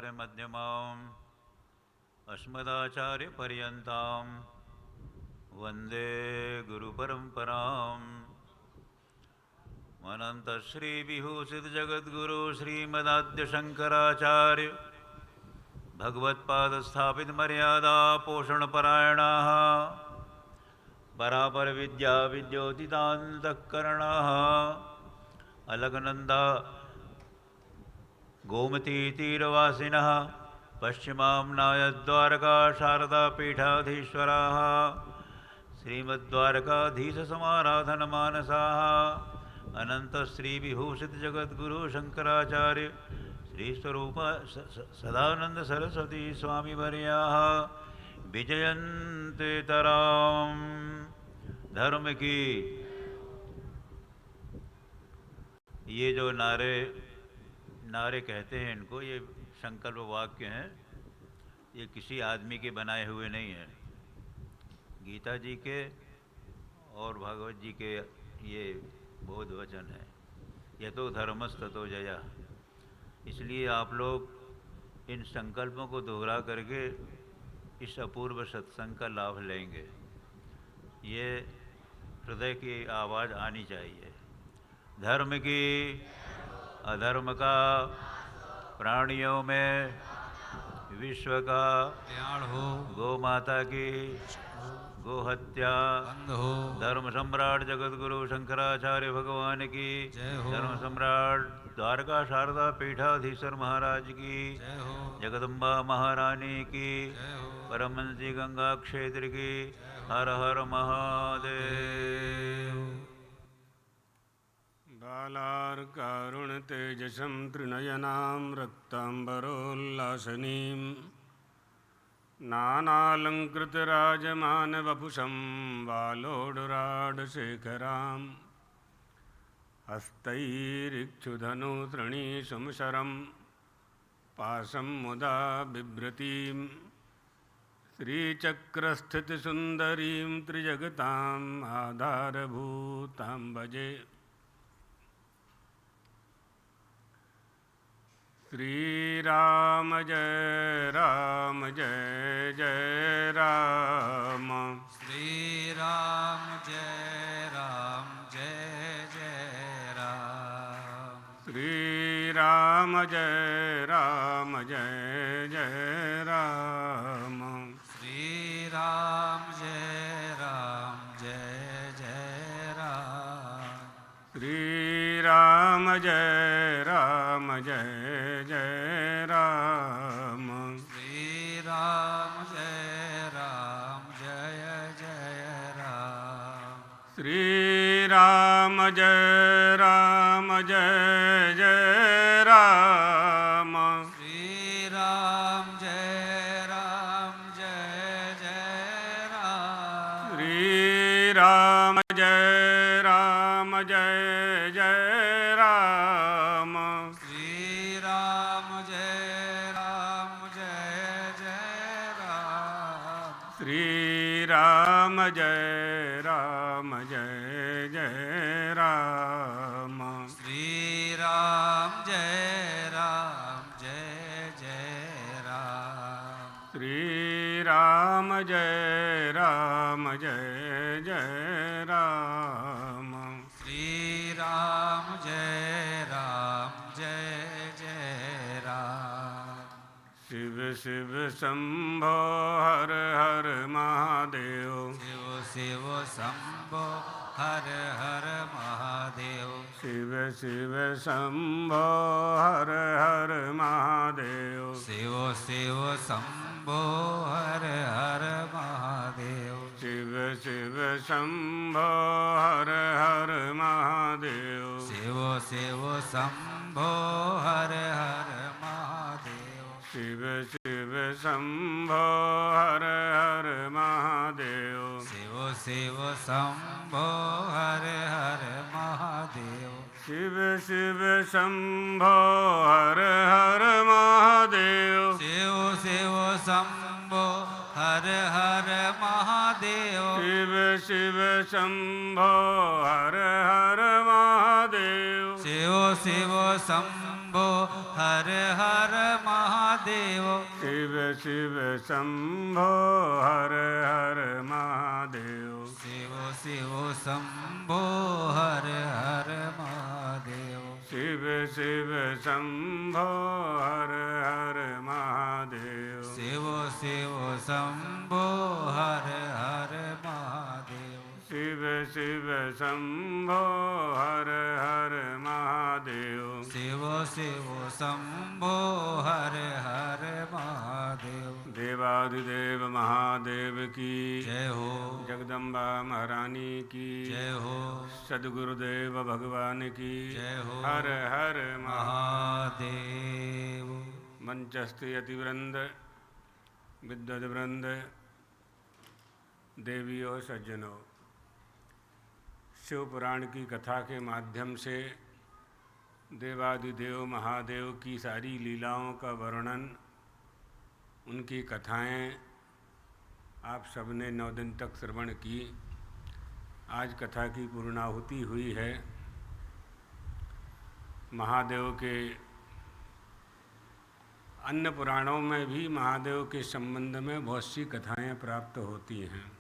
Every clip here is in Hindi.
शङ्कराचार्यमध्यमाम् अस्मदाचार्यपर्यन्तां वन्दे गुरुपरम्पराम्। अनन्तश्रीविभूषितजगद्गुरो श्रीमदाद्यशङ्कराचार्य भगवत्पादस्थापितमर्यादा पोषणपरायणाः परापरविद्याविद्योतितान्तःकरणाः अलकनन्दा गोमतीतीरवासिनः पश्चिमाम्नायद्वारका शारदापीठाधीश्वराः श्रीमद्द्वारकाधीशसमाराधनमानसाः अनन्तश्रीविभूषितजगद्गुरु शङ्कराचार्य श्रीस्वरूप सदानंद सरस्वती स्वामीवर्याः विजयन्ते तराम। धर्म की ये जो नारे कहते हैं, इनको ये संकल्प वाक्य हैं, ये किसी आदमी के बनाए हुए नहीं हैं। गीता जी के और भागवत जी के ये बोध वचन है। ये तो धर्मस्ततो जया। इसलिए आप लोग इन संकल्पों को दोहरा करके इस अपूर्व सत्संग का लाभ लेंगे। ये हृदय की आवाज़ आनी चाहिए। धर्म की अधर्म का प्राणियों में विश्व का कल्याण हो, गौ माता की गो हत्या बंद हो। धर्म सम्राट जगतगुरु शंकराचार्य भगवान की जय हो। धर्म सम्राट द्वारका शारदा पीठाधीश्वर महाराज की जय हो। जगदम्बा महारानी की जय हो। परमहंसी गंगा क्षेत्र की हर हर महादेव। बालार्कारुणतेजसं त्रिनयनां रक्ताम्बरोल्लासनीं नानालङ्कृतराजमानवपुषं वालोडुराडशेखरां हस्तैरिक्षुधनुतृणीशुमशरं पाशं मुदा बिभ्रतीं श्रीचक्रस्थितसुन्दरीं त्रिजगताम् आधारभूतां भजे। श्रीराम जय राम जय जय राम। श्रीराम जय राम जय जय राम। श्रीराम जय राम जय जय राम। श्रीराम जय राम जय जय राम। श्रीराम जय राम जय जय राम। श्रीराम जय राम जय जय राम। श्रीराम जय राम जय जय राम। श्रीराम जय राम जय जय राम। श्रीराम जय राम जय जय राम। श्रीराम जय राम जय जय राम। श्रीराम जय राम जय जय राम। श्रीराम जय राम जय जय राम। श्रीराम जय राम जय जय राम। श्रीराम जय राम जय जय राम। शिव शिव शंभो हर हर महादेव। शिव शिव शंभो हर हर महादेव। शिव शिव शंभो हर हर महादेव। शिव शिव शंभो हर हर महादेव। शिव शिव शंभो हर हर महादेव। शिव शिव शंभो हर हर महादेव। शिव शिव शंभो हर हर महादेव। शिव शिव शंभो हर हर महादेव। शिव शिव शंभो हर हर महादेव। शिव शिव शंभो हर हर महादेव। शिव शिव शंभो हर हर महादेव। शिव शिव शंभो हर हर महादेव। महादेव शिव शिव शंभो हर हर महादेव शिव शिव शंभो हर हर महादेव शिव शिव शंभो हर हर महादेव शिव शिव शंभो हर हर महादेव शिव शिव शंभो हर हर महादेव शिव शिव शंभो हर हर महादेव देवाधिदेव महादेव की जय हो जगदम्बा महारानी की जय हो सद्गुरुदेव भगवान की जय हो हर हर महादेव मंचस्थ यतिवृंद विद्वद्वृंद देवियों सज्जनों, शिव पुराण की कथा के माध्यम से देवादिदेव महादेव की सारी लीलाओं का वर्णन, उनकी कथाएं आप सबने 9 दिन तक श्रवण की। आज कथा की पूर्णाहुति हुई है। महादेव के अन्य पुराणों में भी महादेव के संबंध में बहुत सी कथाएं प्राप्त होती हैं।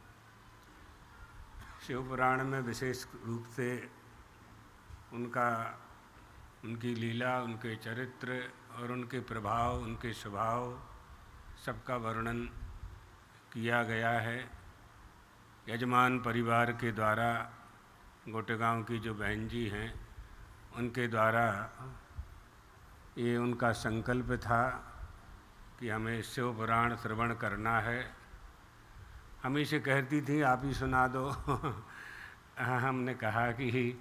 शिव पुराण में विशेष रूप से उनकी लीला, उनके चरित्र और उनके प्रभाव, उनके स्वभाव सबका वर्णन किया गया है। यजमान परिवार के द्वारा, गोटेगांव की जो बहन जी हैं उनके द्वारा ये उनका संकल्प था कि हमें शिव पुराण श्रवण करना है। हमें से कहती थी आप ही सुना दो। हमने कहा कि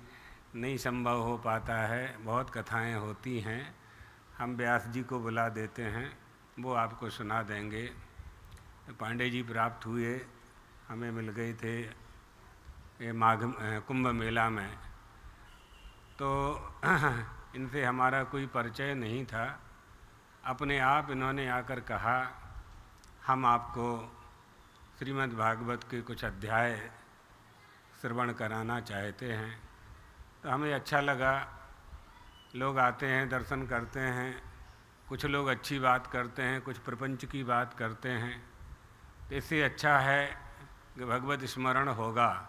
नहीं संभव हो पाता है, बहुत कथाएं होती हैं, हम व्यास जी को बुला देते हैं, वो आपको सुना देंगे। पांडे जी प्राप्त हुए, हमें मिल गए थे ये कुंभ मेला में, तो इनसे हमारा कोई परिचय नहीं था। अपने आप इन्होंने आकर कहा हम आपको श्रीमद् भागवत के कुछ अध्याय श्रवण कराना चाहते हैं। तो हमें अच्छा लगा। लोग आते हैं, दर्शन करते हैं, कुछ लोग अच्छी बात करते हैं, कुछ प्रपंच की बात करते हैं, तो इससे अच्छा है कि भगवत स्मरण होगा।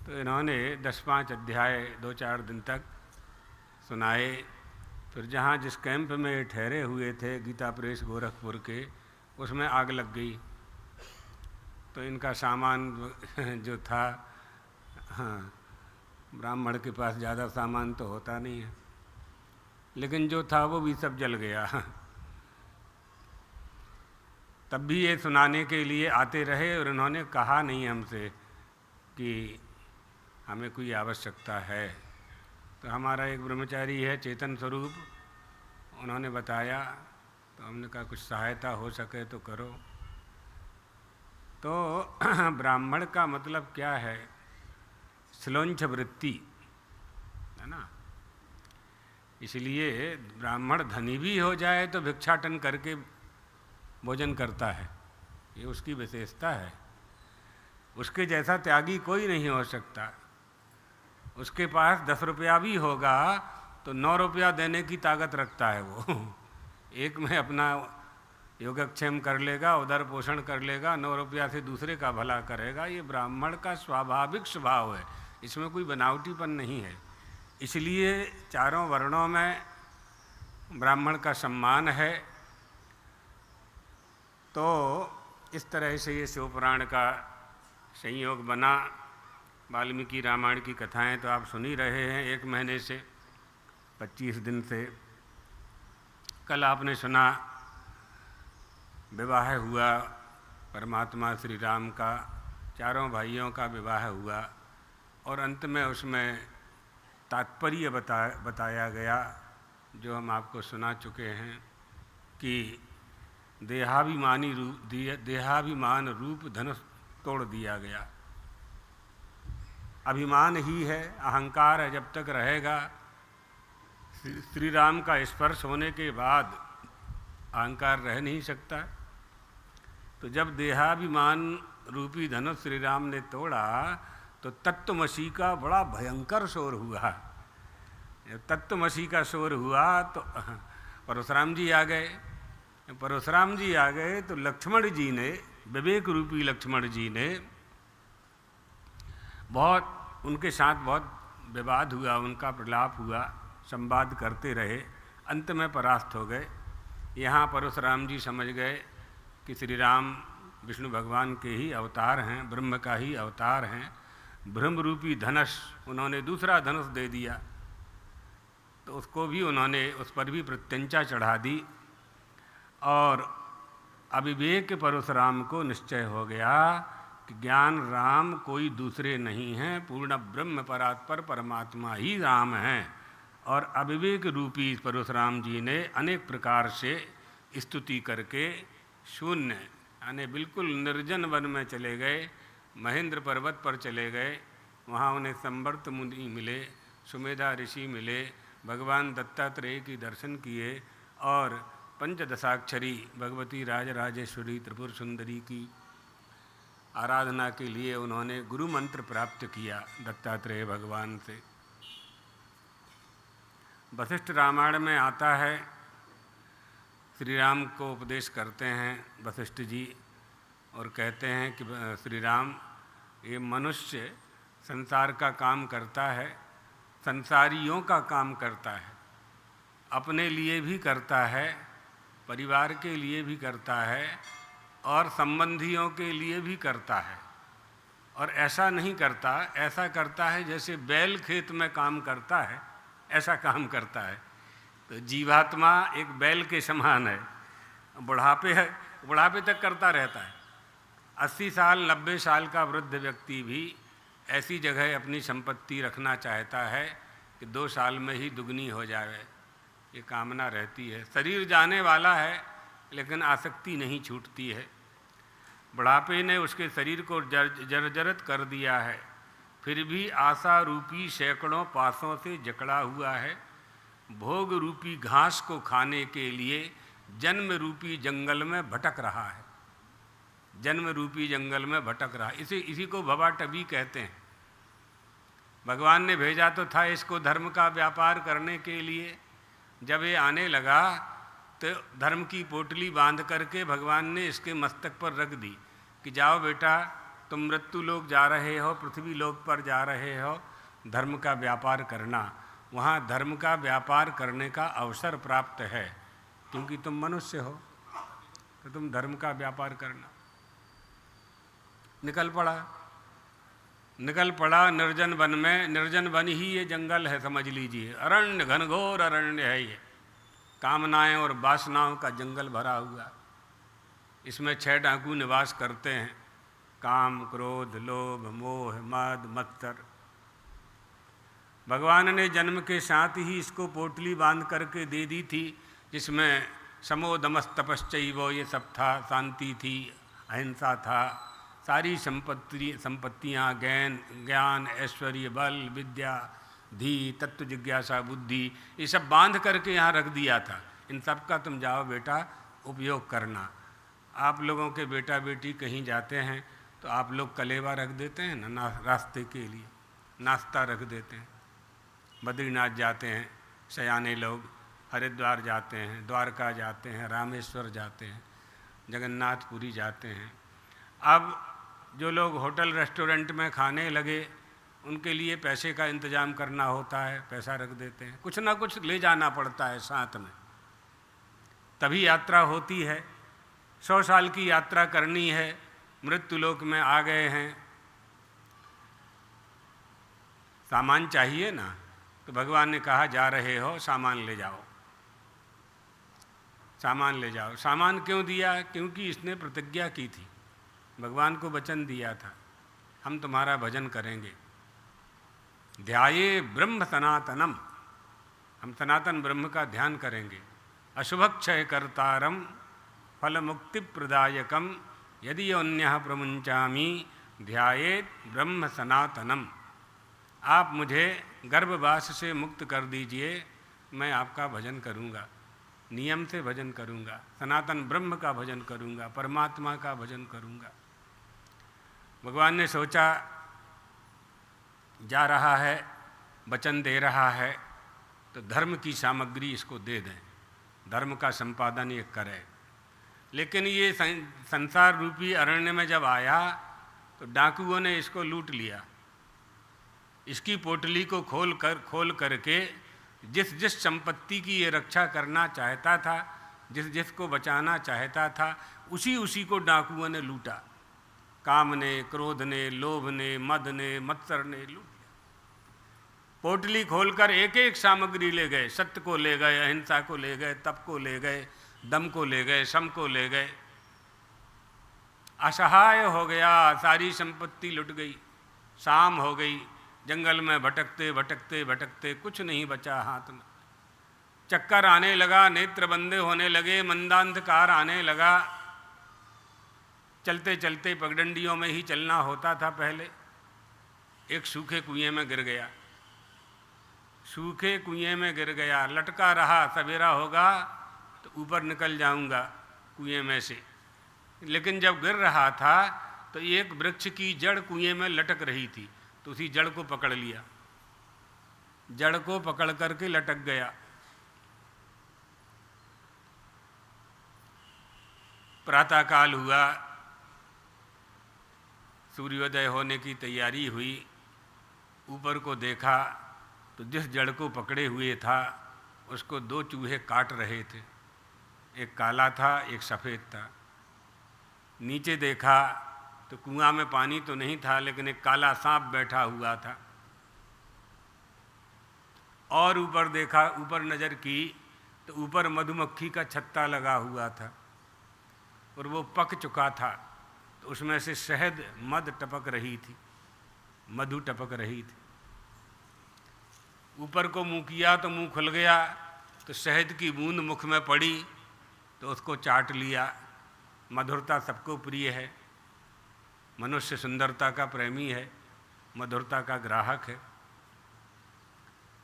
तो इन्होंने 10-5 अध्याय 2-4 दिन तक सुनाए। फिर जहाँ जिस कैंप में ठहरे हुए थे गीता प्रेस गोरखपुर के, उसमें आग लग गई। तो इनका सामान जो था, हाँ, ब्राह्मण के पास ज़्यादा सामान तो होता नहीं है, लेकिन जो था वो भी सब जल गया। तब भी ये सुनाने के लिए आते रहे और इन्होंने कहा नहीं हमसे कि हमें कोई आवश्यकता है। तो हमारा एक ब्रह्मचारी है चेतन स्वरूप, उन्होंने बताया, तो हमने कहा कुछ सहायता हो सके तो करो। तो ब्राह्मण का मतलब क्या है? श्लोंछ वृत्ति है ना। इसलिए ब्राह्मण धनी भी हो जाए तो भिक्षाटन करके भोजन करता है, ये उसकी विशेषता है। उसके जैसा त्यागी कोई नहीं हो सकता। उसके पास 10 रुपया भी होगा तो 9 रुपया देने की ताकत रखता है वो। एक में अपना योगक्षेम कर लेगा, उधर पोषण कर लेगा, 9 रुपया से दूसरे का भला करेगा। ये ब्राह्मण का स्वाभाविक स्वभाव है, इसमें कोई बनावटीपन नहीं है। इसलिए चारों वर्णों में ब्राह्मण का सम्मान है। तो इस तरह से ये शिवपुराण का संयोग बना। वाल्मीकि रामायण की कथाएं तो आप सुन ही रहे हैं 1 महीने से, 25 दिन से। कल आपने सुना विवाह हुआ परमात्मा श्री राम का, चारों भाइयों का विवाह हुआ और अंत में उसमें तात्पर्य बताया गया जो हम आपको सुना चुके हैं कि देहाभिमान रूप धनुष तोड़ दिया गया। अभिमान ही है, अहंकार है, जब तक रहेगा। श्री राम का स्पर्श होने के बाद अहंकार रह नहीं सकता। तो जब देहाभिमान रूपी धनुष श्री राम ने तोड़ा तो तत्वमसी का बड़ा भयंकर शोर हुआ। जब तत्वमसी का शोर हुआ तो परशुराम जी आ गए। परशुराम जी आ गए तो लक्ष्मण जी ने, विवेक रूपी लक्ष्मण जी ने बहुत उनके साथ बहुत विवाद हुआ, उनका प्रलाप हुआ, संवाद करते रहे, अंत में परास्त हो गए। यहाँ परशुराम जी समझ गए कि श्री राम विष्णु भगवान के ही अवतार हैं, ब्रह्म का ही अवतार हैं। ब्रह्म रूपी धनुष, उन्होंने दूसरा धनुष दे दिया, तो उसको भी उन्होंने, उस पर भी प्रत्यंचा चढ़ा दी। और अविवेक परशुराम को निश्चय हो गया कि ज्ञान राम कोई दूसरे नहीं हैं, पूर्ण ब्रह्म परात्पर परमात्मा ही राम हैं। और अविवेक रूपी परशुराम जी ने अनेक प्रकार से स्तुति करके शून्य, यानी बिल्कुल निर्जन वन में चले गए, महेंद्र पर्वत पर चले गए। वहाँ उन्हें संवर्त मुनि मिले, सुमेधा ऋषि मिले, भगवान दत्तात्रेय की दर्शन किए और पंचदशाक्षरी भगवती राजराजेश्वरी त्रिपुर सुंदरी की आराधना के लिए उन्होंने गुरु मंत्र प्राप्त किया दत्तात्रेय भगवान से। वशिष्ठ रामायण में आता है, श्री राम को उपदेश करते हैं वशिष्ठ जी और कहते हैं कि श्री राम, ये मनुष्य संसार का काम करता है, संसारियों का काम करता है, अपने लिए भी करता है, परिवार के लिए भी करता है और संबंधियों के लिए भी करता है। और ऐसा नहीं करता, ऐसा करता है जैसे बैल खेत में काम करता है, ऐसा काम करता है। तो जीवात्मा एक बैल के समान है, बुढ़ापे तक करता रहता है। 80 साल 90 साल का वृद्ध व्यक्ति भी ऐसी जगह अपनी संपत्ति रखना चाहता है कि 2 साल में ही दुगनी हो जाए, ये कामना रहती है। शरीर जाने वाला है लेकिन आसक्ति नहीं छूटती है। बुढ़ापे ने उसके शरीर को जर्जरित कर दिया है, फिर भी आशा रूपी सैकड़ों पासों से जकड़ा हुआ है। भोग रूपी घास को खाने के लिए जन्म रूपी जंगल में भटक रहा है, जन्म रूपी जंगल में भटक रहा है। इसी को भवाटवी कहते हैं। भगवान ने भेजा तो था इसको धर्म का व्यापार करने के लिए। जब ये आने लगा तो धर्म की पोटली बांध करके भगवान ने इसके मस्तक पर रख दी कि जाओ बेटा, तुम मृत्यु लोक जा रहे हो, पृथ्वी लोक पर जा रहे हो, धर्म का व्यापार करना। वहाँ धर्म का व्यापार करने का अवसर प्राप्त है, क्योंकि तुम मनुष्य हो, तो तुम धर्म का व्यापार करना। निकल पड़ा निर्जन वन में। निर्जन वन ही ये जंगल है, समझ लीजिए। अरण्य, घनघोर अरण्य है ये, कामनाएं और वासनाओं का जंगल भरा हुआ। इसमें 6 डाकू निवास करते हैं, काम, क्रोध, लोभ, मोह, मद, मत्सर। भगवान ने जन्म के साथ ही इसको पोटली बांध करके दे दी थी, जिसमें समोदमस तपश्चैव ये सब था, शांति थी, अहिंसा था, सारी संपत्तियाँ, ज्ञान, ऐश्वर्य, बल, विद्या, धी, तत्व जिज्ञासा, बुद्धि, ये सब बांध करके यहाँ रख दिया था। इन सब का तुम जाओ बेटा उपयोग करना। आप लोगों के बेटा बेटी कहीं जाते हैं तो आप लोग कलेवा रख देते हैं ना, रास्ते के लिए नाश्ता रख देते हैं। बद्रीनाथ जाते हैं सयाने लोग, हरिद्वार जाते हैं, द्वारका जाते हैं, रामेश्वर जाते हैं, जगन्नाथपुरी जाते हैं। अब जो लोग होटल रेस्टोरेंट में खाने लगे, उनके लिए पैसे का इंतजाम करना होता है, पैसा रख देते हैं। कुछ ना कुछ ले जाना पड़ता है साथ में, तभी यात्रा होती है। 100 साल की यात्रा करनी है, मृत्यु लोक में आ गए हैं, सामान चाहिए ना। तो भगवान ने कहा जा रहे हो, सामान ले जाओ, सामान ले जाओ। सामान क्यों दिया? क्योंकि इसने प्रतिज्ञा की थी, भगवान को वचन दिया था, हम तुम्हारा भजन करेंगे। ध्याये ब्रह्म सनातनम, हम सनातन ब्रह्म का ध्यान करेंगे। अशुभक्षय कर्तारम फल मुक्ति प्रदायकम यदि अन्यः प्रमुंचामी ध्यायेत ब्रह्म सनातनम। आप मुझे गर्भवास से मुक्त कर दीजिए, मैं आपका भजन करूँगा, नियम से भजन करूँगा, सनातन ब्रह्म का भजन करूँगा, परमात्मा का भजन करूँगा। भगवान ने सोचा जा रहा है, वचन दे रहा है, तो धर्म की सामग्री इसको दे दें, धर्म का संपादन ये करे। लेकिन ये संसार रूपी अरण्य में जब आया तो डाकुओं ने इसको लूट लिया। इसकी पोटली को खोल करके जिस जिस संपत्ति की ये रक्षा करना चाहता था, जिस जिसको बचाना चाहता था, उसी को डाकुओं ने लूटा। काम ने, क्रोध ने, लोभ ने, मद ने, मत्सर ने लूट लिया। पोटली खोलकर एक एक सामग्री ले गए। सत्य को ले गए, अहिंसा को ले गए, तप को ले गए, दम को ले गए, सम को ले गए। असहाय हो गया, सारी संपत्ति लुट गई। शाम हो गई, जंगल में भटकते भटकते भटकते कुछ नहीं बचा हाथ में। चक्कर आने लगा, नेत्र बंदे होने लगे, मंदांधकार आने लगा। चलते चलते पगडंडियों में ही चलना होता था पहले। एक सूखे कुएं में गिर गया, सूखे कुएं में गिर गया। लटका रहा, सवेरा होगा तो ऊपर निकल जाऊंगा कुएं में से। लेकिन जब गिर रहा था तो एक वृक्ष की जड़ कुएं में लटक रही थी, तो उसी जड़ को पकड़ लिया। जड़ को पकड़ करके लटक गया। प्रातःकाल हुआ, सूर्योदय होने की तैयारी हुई। ऊपर को देखा तो जिस जड़ को पकड़े हुए था उसको दो चूहे काट रहे थे। एक काला था, एक सफ़ेद था। नीचे देखा तो कुआं में पानी तो नहीं था, लेकिन एक काला सांप बैठा हुआ था। और ऊपर देखा, ऊपर नज़र की तो ऊपर मधुमक्खी का छत्ता लगा हुआ था और वो पक चुका था। तो उसमें से शहद, मध टपक रही थी, मधु टपक रही थी। ऊपर को मुँह किया तो मुँह खुल गया, तो शहद की बूंद मुख में पड़ी तो उसको चाट लिया। मधुरता सबको प्रिय है। मनुष्य सुंदरता का प्रेमी है, मधुरता का ग्राहक है।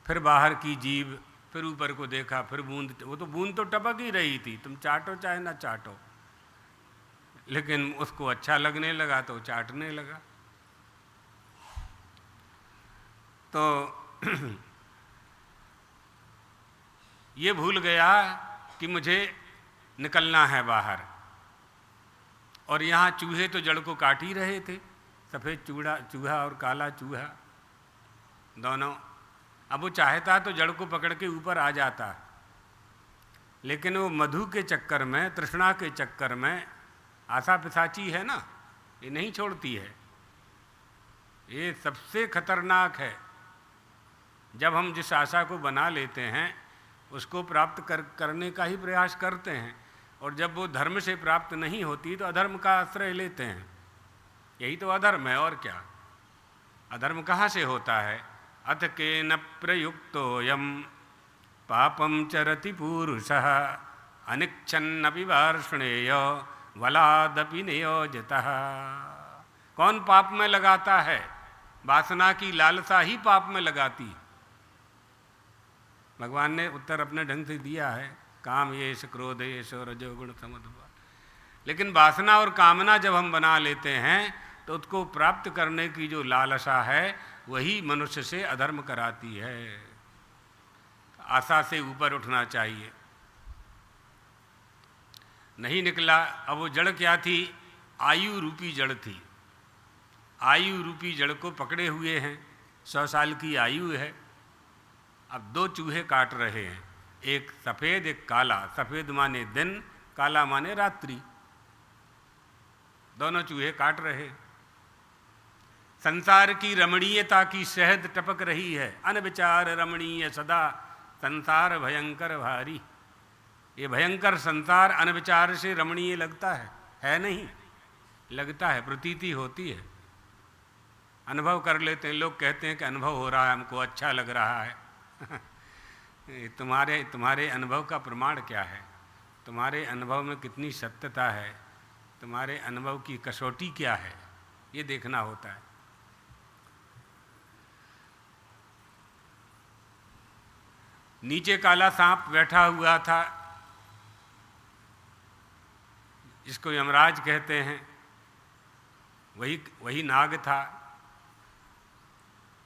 फिर बाहर की जीभ, फिर ऊपर को देखा, फिर बूंद, वो तो बूंद तो टपक ही रही थी, तुम चाटो चाहे ना चाटो। लेकिन उसको अच्छा लगने लगा तो चाटने लगा। तो ये भूल गया कि मुझे निकलना है बाहर। और यहाँ चूहे तो जड़ को काट ही रहे थे, सफ़ेद चूहा और काला चूहा दोनों। अब वो चाहता तो जड़ को पकड़ के ऊपर आ जाता, लेकिन वो मधु के चक्कर में, तृष्णा के चक्कर में, आशा पिशाची है ना, ये नहीं छोड़ती है। ये सबसे खतरनाक है। जब हम जिस आशा को बना लेते हैं उसको प्राप्त करने का ही प्रयास करते हैं, और जब वो धर्म से प्राप्त नहीं होती तो अधर्म का आश्रय लेते हैं। यही तो अधर्म है, और क्या। अधर्म कहाँ से होता है? अथ केन प्रयुक्तोऽयं पापं चरति पुरुषः अनिच्छन्नपि वार्ष्णेय वलादपि नियोजितः। कौन पाप में लगाता है? वासना की लालसा ही पाप में लगाती। भगवान ने उत्तर अपने ढंग से दिया है, काम येष क्रोध येष रजोगुण समुद्भव। लेकिन वासना और कामना जब हम बना लेते हैं तो उसको प्राप्त करने की जो लालसा है वही मनुष्य से अधर्म कराती है। आशा से ऊपर उठना चाहिए। नहीं निकला। अब वो जड़ क्या थी? आयु रूपी जड़ थी। आयु रूपी जड़ को पकड़े हुए हैं। 100 साल की आयु है। अब दो चूहे काट रहे हैं, एक सफ़ेद एक काला। सफ़ेद माने दिन, काला माने रात्रि। दोनों चूहे काट रहे। संसार की रमणीयता की शहद टपक रही है। अनविचार रमणीय सदा संसार भयंकर भारी। ये भयंकर संसार अनविचार से रमणीय लगता है नहीं? लगता है, प्रतीति होती है। अनुभव कर लेते हैं। लोग कहते हैं कि अनुभव हो रहा है, हमको अच्छा लग रहा है। तुम्हारे अनुभव का प्रमाण क्या है? तुम्हारे अनुभव में कितनी सत्यता है? तुम्हारे अनुभव की कसौटी क्या है? ये देखना होता है। नीचे काला सांप बैठा हुआ था, जिसको यमराज कहते हैं। वही नाग था।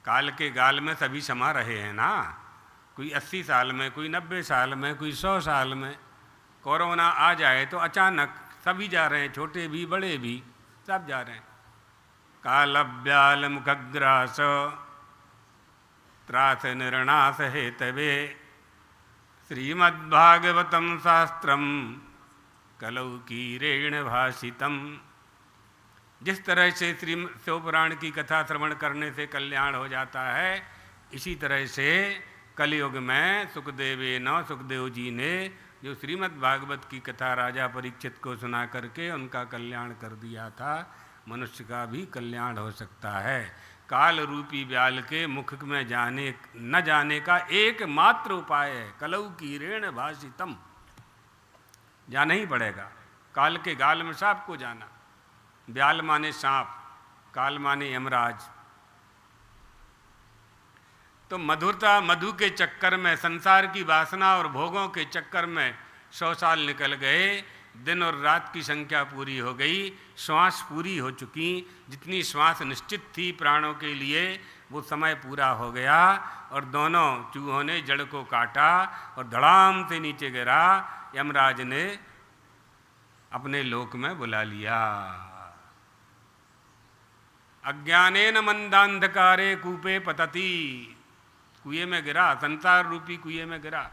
काल के गाल में सभी समा रहे हैं ना। कोई 80 साल में, कोई 90 साल में, कोई 100 साल में। कोरोना आ जाए तो अचानक सभी जा रहे हैं, छोटे भी बड़े भी सब जा रहे हैं। कालव्याल मुखग्रास त्रास निर्णास हेतवे श्रीमद्भागवतम शास्त्रम कलौ कीरेण भाषितम। जिस तरह से श्री शिवपुराण की कथा श्रवण करने से कल्याण हो जाता है, इसी तरह से कलयुग में सुखदेव जी ने जो श्रीमद् भागवत की कथा राजा परीक्षित को सुना करके उनका कल्याण कर दिया था, मनुष्य का भी कल्याण हो सकता है। काल रूपी व्याल के मुख में न जाने का एकमात्र उपाय है कलौ कीरेण भाषितम। जाना ही पड़ेगा, काल के गाल में सांप को जाना। व्याल माने सांप, काल माने यमराज। तो मधुरता मधु के चक्कर में, संसार की वासना और भोगों के चक्कर में 100 साल निकल गए, दिन और रात की संख्या पूरी हो गई, श्वास पूरी हो चुकी। जितनी श्वास निश्चित थी प्राणों के लिए वो समय पूरा हो गया और दोनों चूहों ने जड़ को काटा और धड़ाम से नीचे गिरा। यमराज ने अपने लोक में बुला लिया। अज्ञानेन मंदांधकारे कूपे पतति, कुएं में गिरा, संसार रूपी कुएं में गिरा।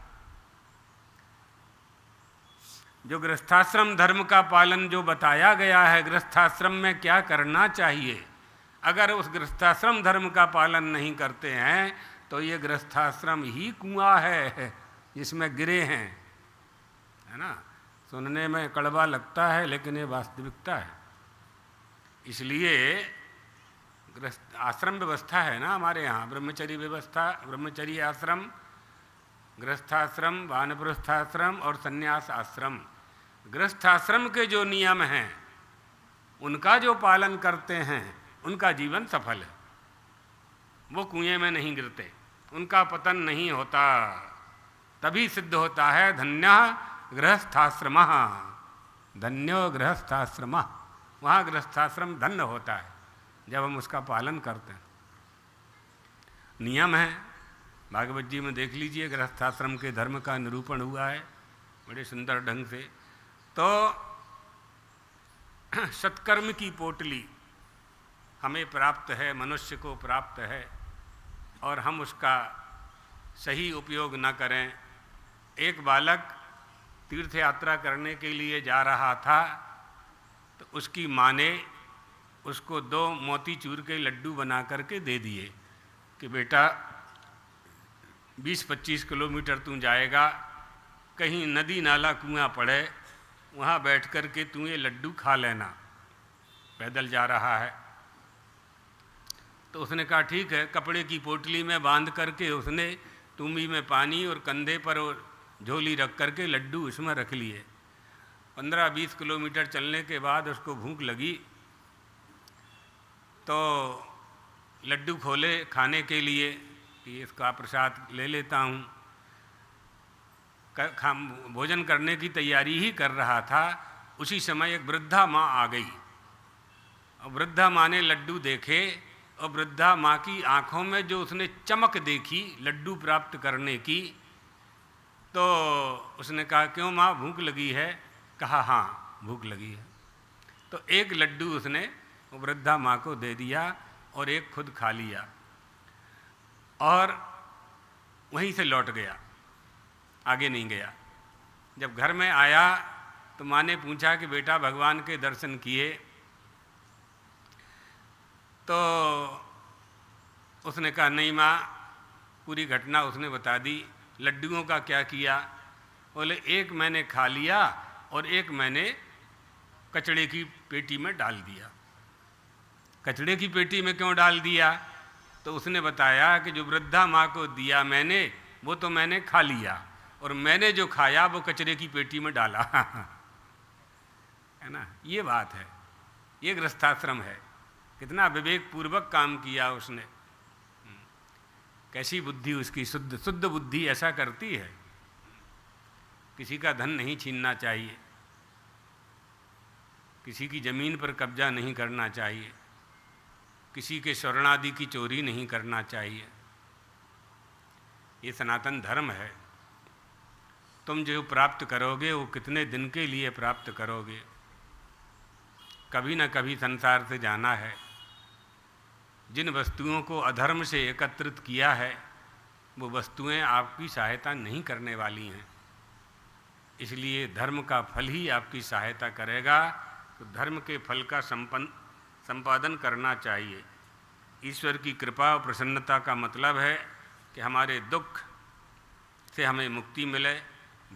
जो गृहस्थाश्रम धर्म का पालन जो बताया गया है, गृहस्थाश्रम में क्या करना चाहिए, अगर उस गृहस्थाश्रम धर्म का पालन नहीं करते हैं तो ये गृहस्थाश्रम ही कुआं है जिसमें गिरे हैं, है ना। सुनने में कड़वा लगता है लेकिन ये वास्तविकता है। इसलिए आश्रम व्यवस्था है ना हमारे यहाँ, ब्रह्मचर्य व्यवस्था, ब्रह्मचर्य आश्रम, गृहस्थाश्रम, वानप्रस्थाश्रम और संन्यास आश्रम। गृहस्थाश्रम के जो नियम हैं उनका जो पालन करते हैं उनका जीवन सफल है, वो कुएं में नहीं गिरते, उनका पतन नहीं होता। तभी सिद्ध होता है धन्यः गृहस्थाश्रमः, धन्यो गृहस्थाश्रमः। वहाँ गृहस्थाश्रम धन्य होता है जब हम उसका पालन करते हैं। नियम है, भागवत जी में देख लीजिए, गृहस्थाश्रम के धर्म का निरूपण हुआ है बड़े सुंदर ढंग से। तो सत्कर्म की पोटली हमें प्राप्त है, मनुष्य को प्राप्त है, और हम उसका सही उपयोग न करें। एक बालक तीर्थ यात्रा करने के लिए जा रहा था तो उसकी माँ ने उसको 2 मोतीचूर के लड्डू बना करके दे दिए कि बेटा 20-25 किलोमीटर तू जाएगा, कहीं नदी नाला कुआं पड़े, वहाँ बैठ कर के तू ये लड्डू खा लेना। पैदल जा रहा है तो उसने कहा ठीक है। कपड़े की पोटली में बांध करके उसने तुम्बी में पानी और कंधे पर झोली रख करके लड्डू उसमें रख लिए। 15-20 किलोमीटर चलने के बाद उसको भूख लगी तो लड्डू खोले खाने के लिए कि इसका प्रसाद ले लेता हूँ। भोजन करने की तैयारी ही कर रहा था, उसी समय एक वृद्धा माँ आ गई। और वृद्धा माँ ने लड्डू देखे और वृद्धा माँ की आँखों में जो उसने चमक देखी लड्डू प्राप्त करने की, तो उसने कहा क्यों माँ भूख लगी है? कहा हाँ भूख लगी है। तो एक लड्डू उसने वृद्धा माँ को दे दिया और एक खुद खा लिया और वहीं से लौट गया, आगे नहीं गया। जब घर में आया तो माँ ने पूछा कि बेटा भगवान के दर्शन किए? तो उसने कहा नहीं माँ, पूरी घटना उसने बता दी। लड्डुओं का क्या किया? बोले एक मैंने खा लिया और एक मैंने कचड़े की पेटी में डाल दिया। कचड़े की पेटी में क्यों डाल दिया? तो उसने बताया कि जो वृद्धा माँ को दिया मैंने वो तो मैंने खा लिया और मैंने जो खाया वो कचरे की पेटी में डाला है ना। ये बात है, ये गृहस्थाश्रम है। कितना विवेक पूर्वक काम किया उसने, कैसी बुद्धि उसकी, शुद्ध बुद्धि ऐसा करती है। किसी का धन नहीं छीनना चाहिए, किसी की जमीन पर कब्जा नहीं करना चाहिए, किसी के स्वर्ण आदि की चोरी नहीं करना चाहिए। ये सनातन धर्म है। तुम जो प्राप्त करोगे वो कितने दिन के लिए प्राप्त करोगे, कभी न कभी संसार से जाना है। जिन वस्तुओं को अधर्म से एकत्रित किया है वो वस्तुएं आपकी सहायता नहीं करने वाली हैं, इसलिए धर्म का फल ही आपकी सहायता करेगा। तो धर्म के फल का संपादन करना चाहिए। ईश्वर की कृपा और प्रसन्नता का मतलब है कि हमारे दुख से हमें मुक्ति मिले,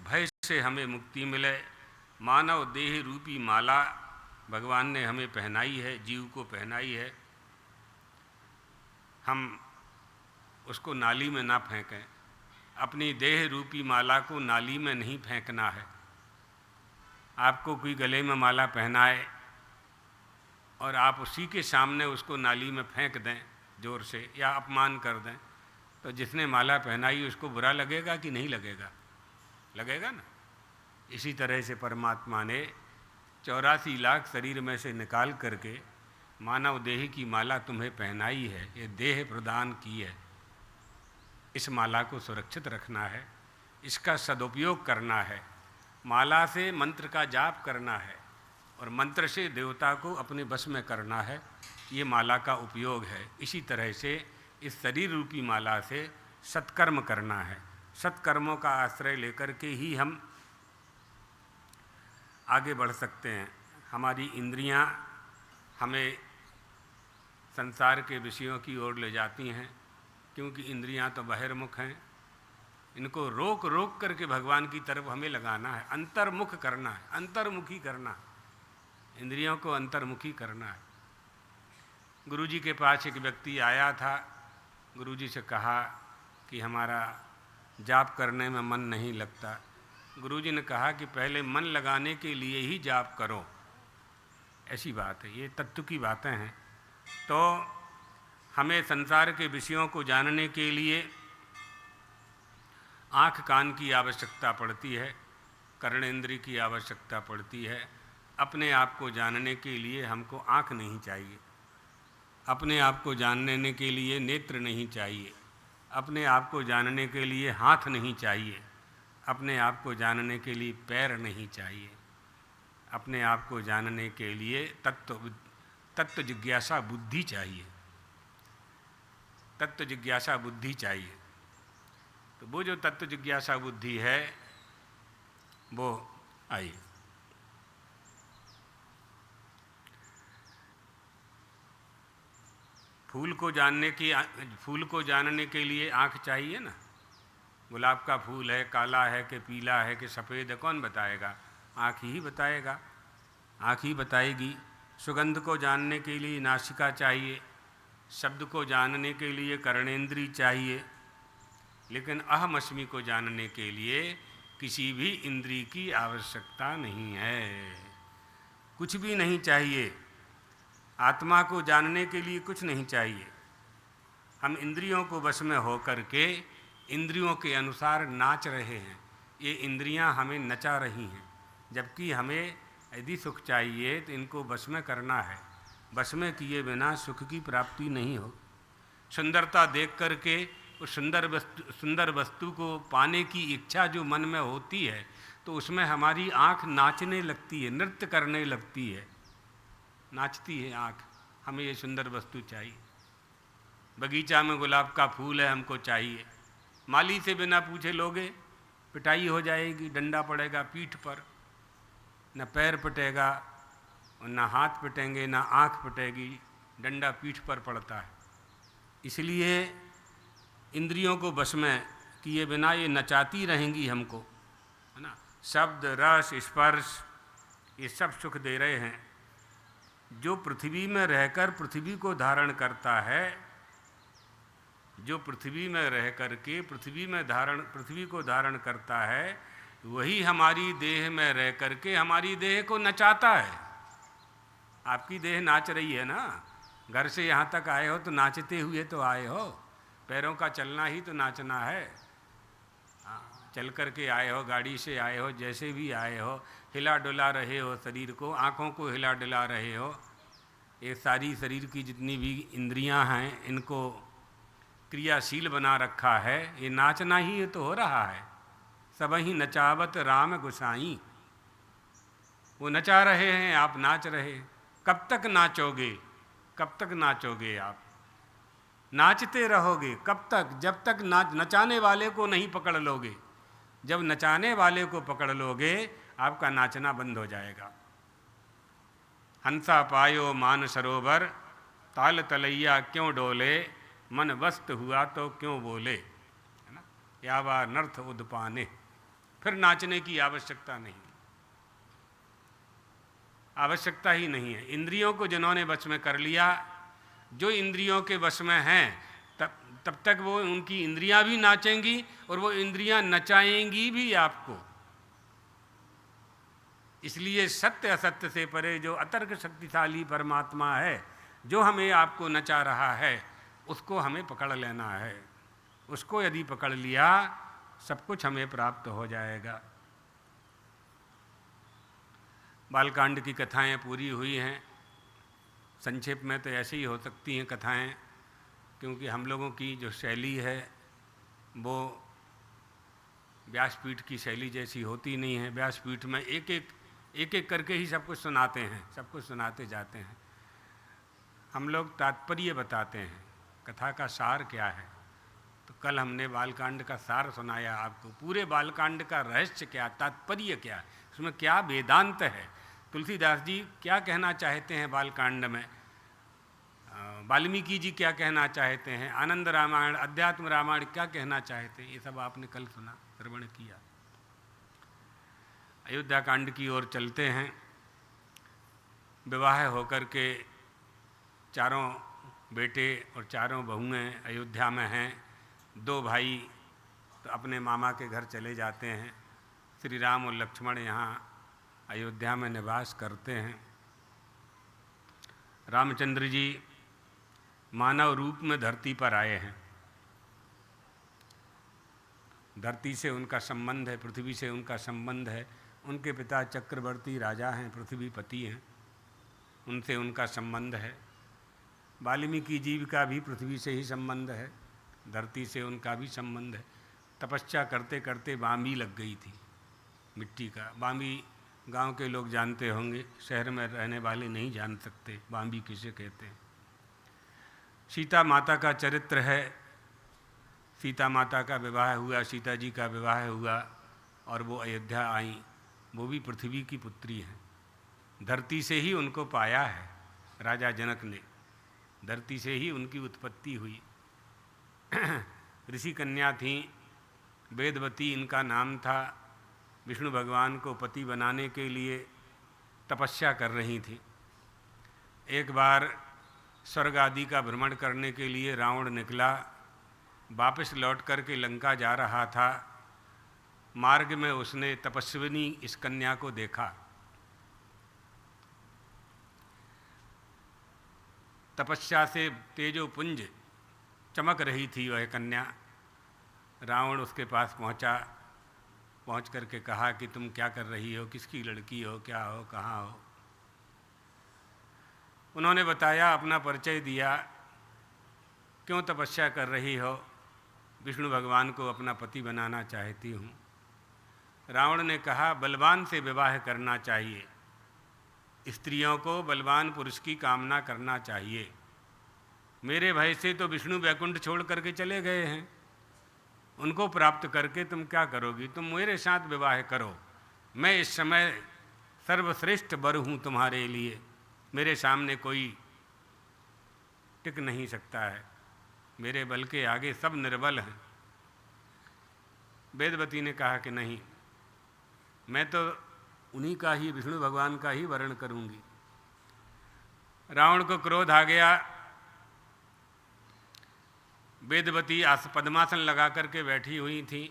भय से हमें मुक्ति मिले। मानव देह रूपी माला भगवान ने हमें पहनाई है, जीव को पहनाई है, हम उसको नाली में ना फेंकें। अपनी देह रूपी माला को नाली में नहीं फेंकना है। आपको कोई गले में माला पहनाए और आप उसी के सामने उसको नाली में फेंक दें जोर से, या अपमान कर दें, तो जिसने माला पहनाई उसको बुरा लगेगा कि नहीं लगेगा? लगेगा ना। इसी तरह से परमात्मा ने 84 लाख शरीर में से निकाल करके मानव देह की माला तुम्हें पहनाई है, ये देह प्रदान की है। इस माला को सुरक्षित रखना है, इसका सदुपयोग करना है। माला से मंत्र का जाप करना है और मंत्र से देवता को अपने बस में करना है, ये माला का उपयोग है। इसी तरह से इस शरीर रूपी माला से सत्कर्म करना है। सत्कर्मों का आश्रय लेकर के ही हम आगे बढ़ सकते हैं। हमारी इंद्रियां हमें संसार के विषयों की ओर ले जाती हैं, क्योंकि इंद्रियां तो बहिर्मुख हैं। इनको रोक रोक करके भगवान की तरफ हमें लगाना है, अंतर्मुख करना है, अंतर्मुखी करना है, इंद्रियों को अंतर्मुखी करना है। गुरुजी के पास एक व्यक्ति आया था, गुरुजी से कहा कि हमारा जाप करने में मन नहीं लगता। गुरुजी ने कहा कि पहले मन लगाने के लिए ही जाप करो। ऐसी बात है, ये तत्व की बातें हैं। तो हमें संसार के विषयों को जानने के लिए आँख कान की आवश्यकता पड़ती है, कर्णेंद्रिय की आवश्यकता पड़ती है। अपने आप को जानने के लिए हमको आँख नहीं चाहिए, अपने आप को जानने के लिए नेत्र नहीं चाहिए, अपने आप को जानने के लिए हाथ नहीं चाहिए, अपने आप को जानने के लिए पैर नहीं चाहिए, अपने आप को जानने के लिए तत्व जिज्ञासा बुद्धि चाहिए, तत्व जिज्ञासा बुद्धि चाहिए। तो वो जो तत्व जिज्ञासा बुद्धि है वो आई। फूल को जानने के लिए आँख चाहिए ना। गुलाब का फूल है, काला है कि पीला है कि सफ़ेद है, कौन बताएगा? आँख ही बताएगा, आँख ही बताएगी। सुगंध को जानने के लिए नासिका चाहिए, शब्द को जानने के लिए कर्णेंद्रिय चाहिए, लेकिन अहमअस्मि को जानने के लिए किसी भी इंद्रिय की आवश्यकता नहीं है, कुछ भी नहीं चाहिए। आत्मा को जानने के लिए कुछ नहीं चाहिए। हम इंद्रियों को वश में होकर के इंद्रियों के अनुसार नाच रहे हैं, ये इंद्रियां हमें नचा रही हैं, जबकि हमें यदि सुख चाहिए तो इनको वश में करना है। वश में किए बिना सुख की प्राप्ति नहीं हो। सुंदरता देख करके उस सुंदर वस्तु को पाने की इच्छा जो मन में होती है, तो उसमें हमारी आँख नाचने लगती है, नृत्य करने लगती है, नाचती है आँख। हमें ये सुंदर वस्तु चाहिए। बगीचा में गुलाब का फूल है, हमको चाहिए। माली से बिना पूछे लोगे, पिटाई हो जाएगी, डंडा पड़ेगा पीठ पर, न पैर पिटेगा और न हाथ पिटेंगे, न आँख पिटेगी, डंडा पीठ पर पड़ता है। इसलिए इंद्रियों को बस में किए बिना ये नचाती रहेंगी हमको, है ना। शब्द, रस, स्पर्श ये सब सुख दे रहे हैं। जो पृथ्वी में रहकर पृथ्वी को धारण करता है, जो पृथ्वी में रह करके पृथ्वी को धारण करता है, वही हमारी देह में रह करके हमारी देह को नचाता है। आपकी देह नाच रही है ना, घर से यहाँ तक आए हो तो नाचते हुए तो आए हो, पैरों का चलना ही तो नाचना है। चल करके आए हो, गाड़ी से आए हो, जैसे भी आए हो, हिला डुला रहे हो शरीर को, आँखों को हिला डुला रहे हो। ये सारी शरीर की जितनी भी इंद्रियां हैं, इनको क्रियाशील बना रखा है। ये नाचना ही तो हो रहा है। सबहि नचावत राम गुसाई, वो नचा रहे हैं, आप नाच रहे। कब तक नाचोगे, कब तक नाचोगे आप? नाचते रहोगे कब तक? जब तक नचाने वाले को नहीं पकड़ लोगे। जब नचाने वाले को पकड़ लोगे आपका नाचना बंद हो जाएगा। हंसा पायो मान सरोवर, ताल तलैया क्यों डोले, मन वस्त हुआ तो क्यों बोले, है ना? यावा नर्थ उदपाने, फिर नाचने की आवश्यकता नहीं, आवश्यकता ही नहीं है। इंद्रियों को जिन्होंने वश में कर लिया, जो इंद्रियों के वश में हैं, तब तक वो उनकी इंद्रियां भी नाचेंगी और वो इंद्रियां नचाएंगी भी आपको। इसलिए सत्य असत्य से परे जो अतर्क शक्तिशाली परमात्मा है, जो हमें आपको नचा रहा है, उसको हमें पकड़ लेना है। उसको यदि पकड़ लिया सब कुछ हमें प्राप्त हो जाएगा। बालकांड की कथाएं पूरी हुई हैं। संक्षेप में तो ऐसे ही हो सकती हैं कथाएं, क्योंकि हम लोगों की जो शैली है वो व्यासपीठ की शैली जैसी होती नहीं है। व्यासपीठ में एक एक करके ही सब कुछ सुनाते हैं, सब कुछ सुनाते जाते हैं। हम लोग तात्पर्य बताते हैं, कथा का सार क्या है। तो कल हमने बालकांड का सार सुनाया आपको। पूरे बालकांड का रहस्य क्या, तात्पर्य क्या, उसमें क्या वेदांत है, तुलसीदास जी क्या कहना चाहते हैं बालकांड में, वाल्मीकि जी क्या कहना चाहते हैं, आनंद रामायण, अध्यात्म रामायण क्या कहना चाहते हैं, ये सब आपने कल सुना, श्रवण किया। अयोध्या कांड की ओर चलते हैं। विवाह होकर के चारों बेटे और चारों बहुएं अयोध्या में हैं। दो भाई तो अपने मामा के घर चले जाते हैं। श्री राम और लक्ष्मण यहाँ अयोध्या में निवास करते हैं। रामचंद्र जी मानव रूप में धरती पर आए हैं। धरती से उनका संबंध है, पृथ्वी से उनका संबंध है। उनके पिता चक्रवर्ती राजा हैं, पृथ्वीपति हैं, उनसे उनका संबंध है। वाल्मीकि जीव का भी पृथ्वी से ही संबंध है, धरती से उनका भी संबंध है। तपस्या करते करते बांबी लग गई थी मिट्टी का। बांबी गांव के लोग जानते होंगे, शहर में रहने वाले नहीं जान सकते बांबी किसे कहते हैं। सीता माता का चरित्र है। सीता माता का विवाह हुआ, सीता जी का विवाह हुआ और वो अयोध्या आई। वो भी पृथ्वी की पुत्री हैं। धरती से ही उनको पाया है राजा जनक ने, धरती से ही उनकी उत्पत्ति हुई। ऋषि कन्या थी, वेदवती इनका नाम था। विष्णु भगवान को पति बनाने के लिए तपस्या कर रही थी। एक बार स्वर्ग आदि का भ्रमण करने के लिए रावण निकला, वापस लौट करके लंका जा रहा था। मार्ग में उसने तपस्विनी इस कन्या को देखा। तपस्या से तेजोपुंज चमक रही थी वह कन्या। रावण उसके पास पहुंचा, पहुंच करके कहा कि तुम क्या कर रही हो, किसकी लड़की हो, क्या हो, कहाँ हो। उन्होंने बताया, अपना परिचय दिया, क्यों तपस्या कर रही हो। विष्णु भगवान को अपना पति बनाना चाहती हूँ। रावण ने कहा, बलवान से विवाह करना चाहिए, स्त्रियों को बलवान पुरुष की कामना करना चाहिए। मेरे भय से तो विष्णु वैकुंठ छोड़ करके चले गए हैं, उनको प्राप्त करके तुम क्या करोगी, तुम मेरे साथ विवाह करो। मैं इस समय सर्वश्रेष्ठ वर हूँ तुम्हारे लिए, मेरे सामने कोई टिक नहीं सकता है, मेरे बल के आगे सब निर्बल हैं। वेदवती ने कहा कि नहीं, मैं तो उन्हीं का ही, विष्णु भगवान का ही वर्ण करूंगी। रावण को क्रोध आ गया। वेदवती पद्मासन लगा करके बैठी हुई थी,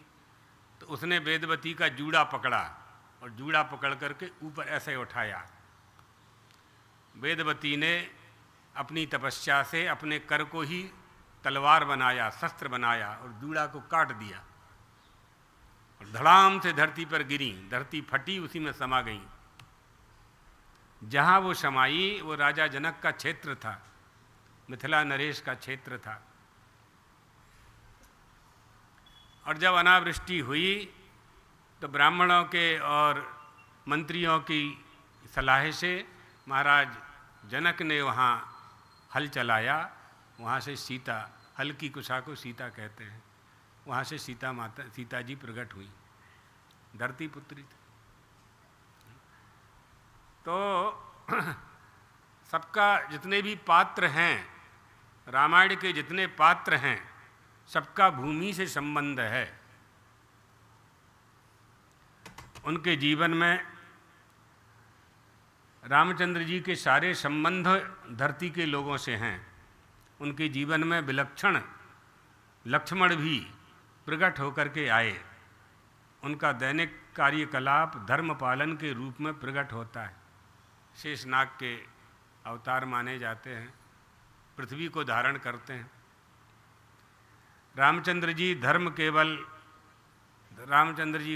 तो उसने वेदवती का जूड़ा पकड़ा और जूड़ा पकड़ करके ऊपर ऐसे उठाया। वेदवती ने अपनी तपस्या से अपने कर को ही तलवार बनाया, शस्त्र बनाया और जूड़ा को काट दिया और धड़ाम से धरती पर गिरी। धरती फटी, उसी में समा गई। जहाँ वो समाई वो राजा जनक का क्षेत्र था, मिथिला नरेश का क्षेत्र था। और जब अनावृष्टि हुई तो ब्राह्मणों के और मंत्रियों की सलाह से महाराज जनक ने वहाँ हल चलाया, वहाँ से सीता, हल की कुशा को सीता कहते हैं, वहाँ से सीता जी प्रकट हुई, धरती पुत्री थी। तो सबका जितने भी पात्र हैं, रामायण के जितने पात्र हैं, सबका भूमि से संबंध है। उनके जीवन में रामचंद्र जी के सारे संबंध धरती के लोगों से हैं। उनके जीवन में विलक्षण लक्ष्मण भी प्रकट होकर के आए। उनका दैनिक कार्यकलाप धर्म पालन के रूप में प्रकट होता है। शेषनाग के अवतार माने जाते हैं, पृथ्वी को धारण करते हैं। रामचंद्र जी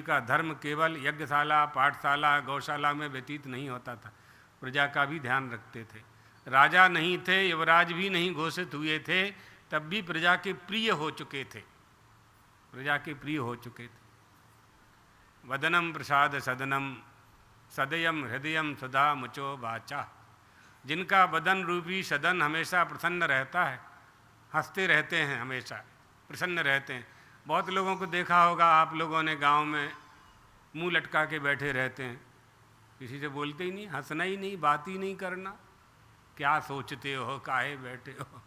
का धर्म केवल यज्ञशाला, पाठशाला, गौशाला में व्यतीत नहीं होता था, प्रजा का भी ध्यान रखते थे। राजा नहीं थे, युवराज भी नहीं घोषित हुए थे, तब भी प्रजा के प्रिय हो चुके थे, प्रजा के प्रिय हो चुके थे। वदनम प्रसाद सदनम सदयम हृदयम सदा मुचो वाचा। जिनका बदन रूपी सदन हमेशा प्रसन्न रहता है, हंसते रहते हैं, हमेशा प्रसन्न रहते हैं। बहुत लोगों को देखा होगा आप लोगों ने, गांव में मुंह लटका के बैठे रहते हैं, किसी से बोलते ही नहीं, हंसना ही नहीं, बात ही नहीं करना। क्या सोचते हो, काहे बैठे हो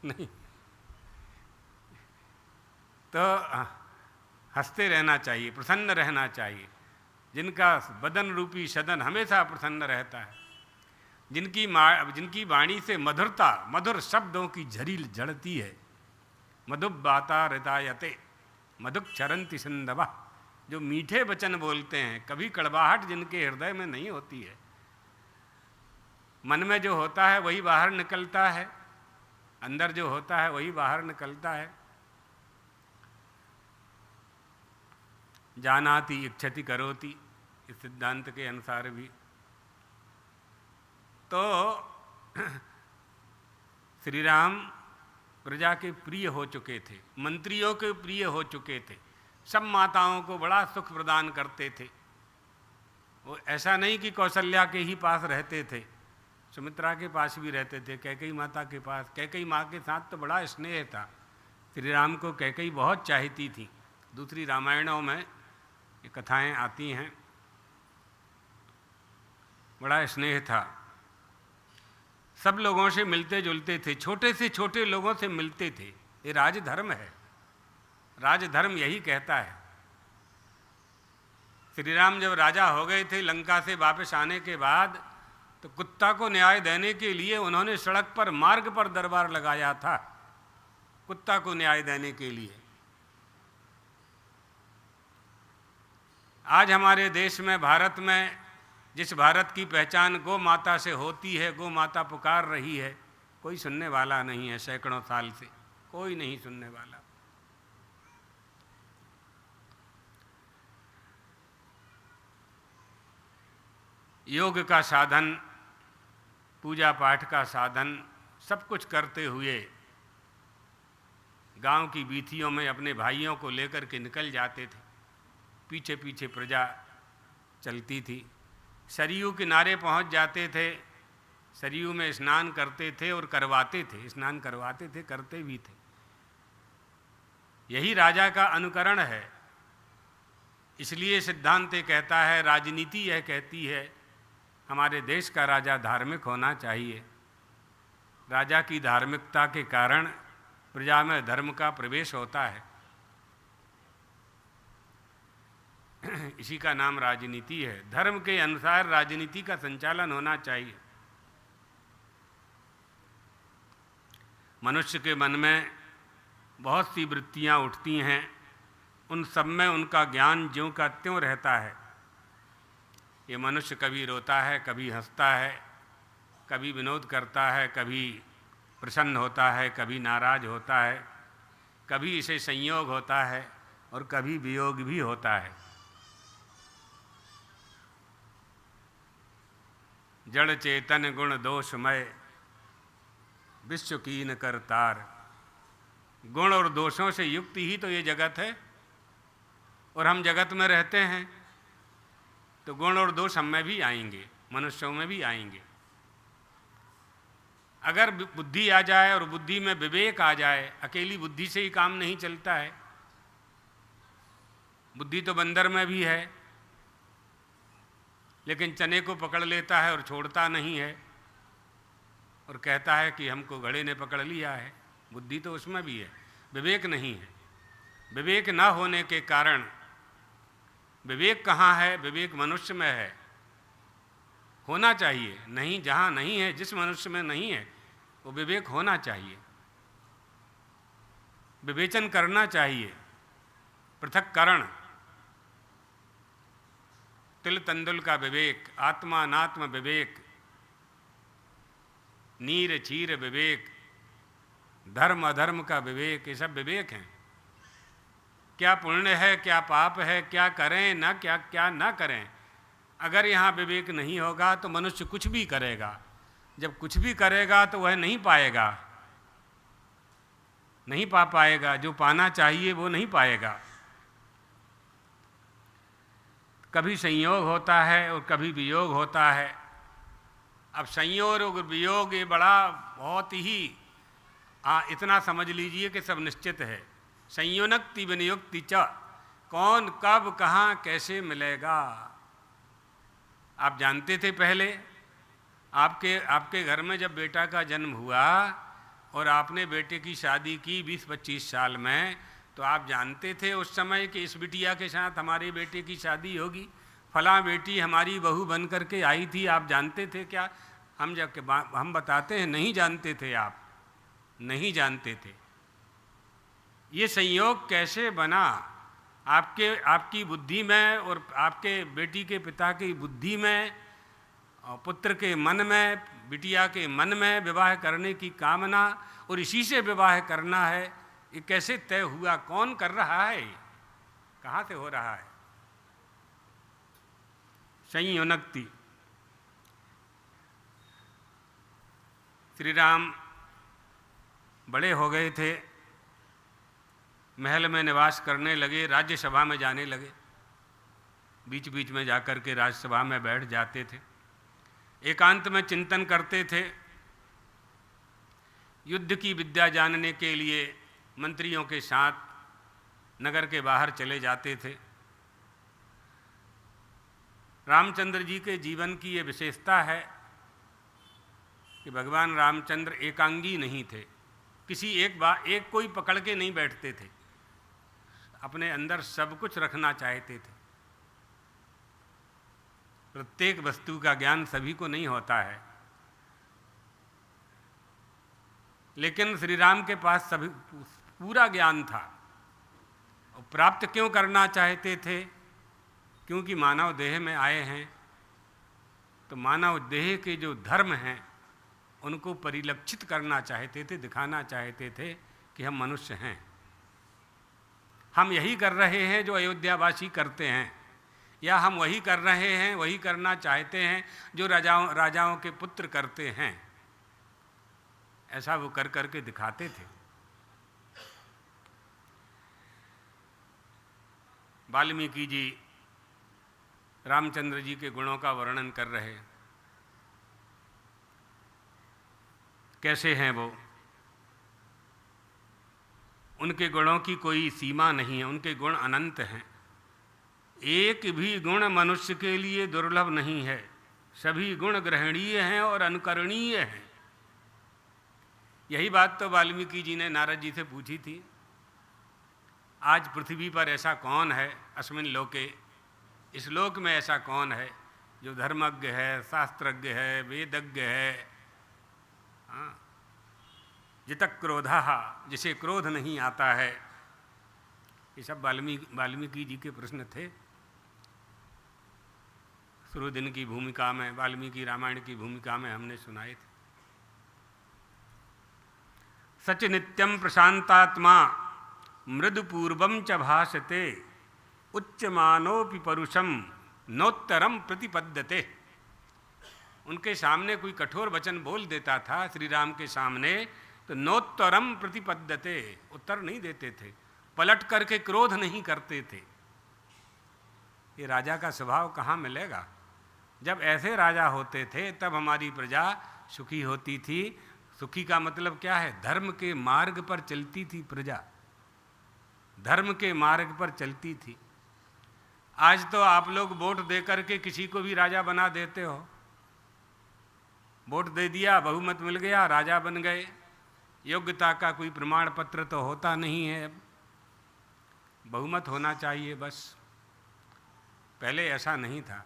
नहीं, तो हंसते रहना चाहिए, प्रसन्न रहना चाहिए। जिनका बदन रूपी सदन हमेशा प्रसन्न रहता है, जिनकी वाणी से मधुरता, मधुर शब्दों की झरी झड़ती है। मधुब बाता हृदयते मधुक चरंति सिंधवा। जो मीठे वचन बोलते हैं, कभी कड़वाहट जिनके हृदय में नहीं होती है। मन में जो होता है वही बाहर निकलता है, अंदर जो होता है वही बाहर निकलता है। जानाति इच्छति करोति, इस सिद्धांत के अनुसार भी। तो श्री राम प्रजा के प्रिय हो चुके थे, मंत्रियों के प्रिय हो चुके थे, सब माताओं को बड़ा सुख प्रदान करते थे। वो ऐसा नहीं कि कौशल्या के ही पास रहते थे, सुमित्रा के पास भी रहते थे, कैकेयी माता के पास। कैकेयी माँ के साथ तो बड़ा स्नेह था। श्री राम को कैकेयी बहुत चाहती थी। दूसरी रामायणों में ये कथाएं आती हैं, बड़ा स्नेह था। सब लोगों से मिलते जुलते थे, छोटे से छोटे लोगों से मिलते थे। ये राजधर्म है, राजधर्म यही कहता है। श्री राम जब राजा हो गए थे, लंका से वापस आने के बाद, तो कुत्ता को न्याय देने के लिए उन्होंने सड़क पर, मार्ग पर दरबार लगाया था, कुत्ता को न्याय देने के लिए। आज हमारे देश में, भारत में, जिस भारत की पहचान गौ माता से होती है, गौ माता पुकार रही है, कोई सुनने वाला नहीं है। सैकड़ों साल से कोई नहीं सुनने वाला। योग का साधन, पूजा पाठ का साधन, सब कुछ करते हुए गांव की बीथियों में अपने भाइयों को लेकर के निकल जाते थे। पीछे पीछे प्रजा चलती थी। सरयू किनारे पहुंच जाते थे, सरयू में स्नान करते थे और करवाते थे, स्नान करवाते थे, करते भी थे। यही राजा का अनुकरण है। इसलिए सिद्धांत कहता है, राजनीति यह कहती है, हमारे देश का राजा धार्मिक होना चाहिए। राजा की धार्मिकता के कारण प्रजा में धर्म का प्रवेश होता है। इसी का नाम राजनीति है। धर्म के अनुसार राजनीति का संचालन होना चाहिए। मनुष्य के मन में बहुत सी वृत्तियां उठती हैं, उन सब में उनका ज्ञान ज्यों का त्यों रहता है। ये मनुष्य कभी रोता है, कभी हंसता है, कभी विनोद करता है, कभी प्रसन्न होता है, कभी नाराज होता है, कभी इसे संयोग होता है और कभी वियोग भी होता है। जड़ चेतन गुण दोषमय विश्व कीन करतार। गुण और दोषों से युक्त ही तो ये जगत है, और हम जगत में रहते हैं, तो गुण और दोष हम में भी आएंगे, मनुष्यों में भी आएंगे। अगर बुद्धि आ जाए और बुद्धि में विवेक आ जाए, अकेली बुद्धि से ही काम नहीं चलता है। बुद्धि तो बंदर में भी है, लेकिन चने को पकड़ लेता है और छोड़ता नहीं है, और कहता है कि हमको घड़े ने पकड़ लिया है। बुद्धि तो उसमें भी है, विवेक नहीं है। विवेक ना होने के कारण, विवेक कहाँ है? विवेक मनुष्य में है, होना चाहिए। नहीं, जहाँ नहीं है, जिस मनुष्य में नहीं है, वो विवेक होना चाहिए, विवेचन करना चाहिए, पृथक्करण, तिल तंदुल का विवेक, आत्मा अनात्म विवेक, नीर चीर विवेक, धर्म अधर्म का विवेक, ये सब विवेक हैं। क्या पुण्य है, क्या पाप है, क्या करें ना, क्या ना करें, अगर यहाँ विवेक नहीं होगा तो मनुष्य कुछ भी करेगा। जब कुछ भी करेगा तो वह नहीं पाएगा, नहीं पा पाएगा, जो पाना चाहिए वो नहीं पाएगा। कभी संयोग होता है और कभी वियोग होता है। अब संयोग और वियोग ये बड़ा बहुत ही इतना समझ लीजिए कि सब निश्चित है। संयोनक्ति विनियुक्ति च, कौन कब कहाँ कैसे मिलेगा आप जानते थे। पहले आपके घर में जब बेटा का जन्म हुआ और आपने बेटे की शादी की 20-25 साल में, तो आप जानते थे उस समय कि इस बिटिया के साथ हमारे बेटे की शादी होगी, फलां बेटी हमारी बहू बन करके आई थी, आप जानते थे क्या? हम बताते हैं नहीं जानते थे, आप नहीं जानते थे। ये संयोग कैसे बना आपकी बुद्धि में और आपके बेटी के पिता की बुद्धि में, और पुत्र के मन में, बिटिया के मन में विवाह करने की कामना, और इसी से विवाह करना है, ये कैसे तय हुआ? कौन कर रहा है? कहाँ से हो रहा है? संयोनक्ति। श्री राम बड़े हो गए थे, महल में निवास करने लगे, राज्यसभा में जाने लगे, बीच बीच में जाकर के राज्यसभा में बैठ जाते थे, एकांत में चिंतन करते थे। युद्ध की विद्या जानने के लिए मंत्रियों के साथ नगर के बाहर चले जाते थे। रामचंद्र जी के जीवन की ये विशेषता है कि भगवान रामचंद्र एकांगी नहीं थे, किसी एक कोई पकड़ के नहीं बैठते थे, अपने अंदर सब कुछ रखना चाहते थे। प्रत्येक वस्तु का ज्ञान सभी को नहीं होता है, लेकिन श्री राम के पास सभी पूरा ज्ञान था। और प्राप्त क्यों करना चाहते थे? क्योंकि मानव देह में आए हैं, तो मानव देह के जो धर्म हैं उनको परिलक्षित करना चाहते थे, दिखाना चाहते थे कि हम मनुष्य हैं। हम यही कर रहे हैं जो अयोध्यावासी करते हैं, या हम वही कर रहे हैं, वही करना चाहते हैं जो राजाओं के पुत्र करते हैं। ऐसा वो कर करके दिखाते थे। वाल्मीकि जी रामचंद्र जी के गुणों का वर्णन कर रहे, कैसे हैं वो, उनके गुणों की कोई सीमा नहीं है, उनके गुण अनंत हैं। एक भी गुण मनुष्य के लिए दुर्लभ नहीं है, सभी गुण ग्रहणीय हैं और अनुकरणीय हैं। यही बात तो वाल्मीकि जी ने नारद जी से पूछी थी। आज पृथ्वी पर ऐसा कौन है, अस्मिन लोके, इस लोक में ऐसा कौन है जो धर्मज्ञ है, शास्त्रज्ञ है, वेदज्ञ है, जितक क्रोधा, जिसे क्रोध नहीं आता है। ये सब वाल्मीकि जी के प्रश्न थे। सूर्यदिन की भूमिका में, वाल्मीकि रामायण की भूमिका में हमने सुनाए थे। सच नित्यम प्रशांतात्मा मृदुपूर्वम च भाषते उच्चमानोपि परुषम नोत्तरम प्रतिपद्यते। उनके सामने कोई कठोर वचन बोल देता था श्री राम के सामने, तो नोत्तरम प्रतिपद्यते, उत्तर नहीं देते थे, पलट करके क्रोध नहीं करते थे। ये राजा का स्वभाव कहाँ मिलेगा? जब ऐसे राजा होते थे तब हमारी प्रजा सुखी होती थी, सुखी का मतलब क्या है? धर्म के मार्ग पर चलती थी प्रजा, धर्म के मार्ग पर चलती थी। आज तो आप लोग वोट दे करके किसी को भी राजा बना देते हो। वोट दे दिया, बहुमत मिल गया, राजा बन गए। योग्यता का कोई प्रमाण पत्र तो होता नहीं है, अब बहुमत होना चाहिए बस। पहले ऐसा नहीं था।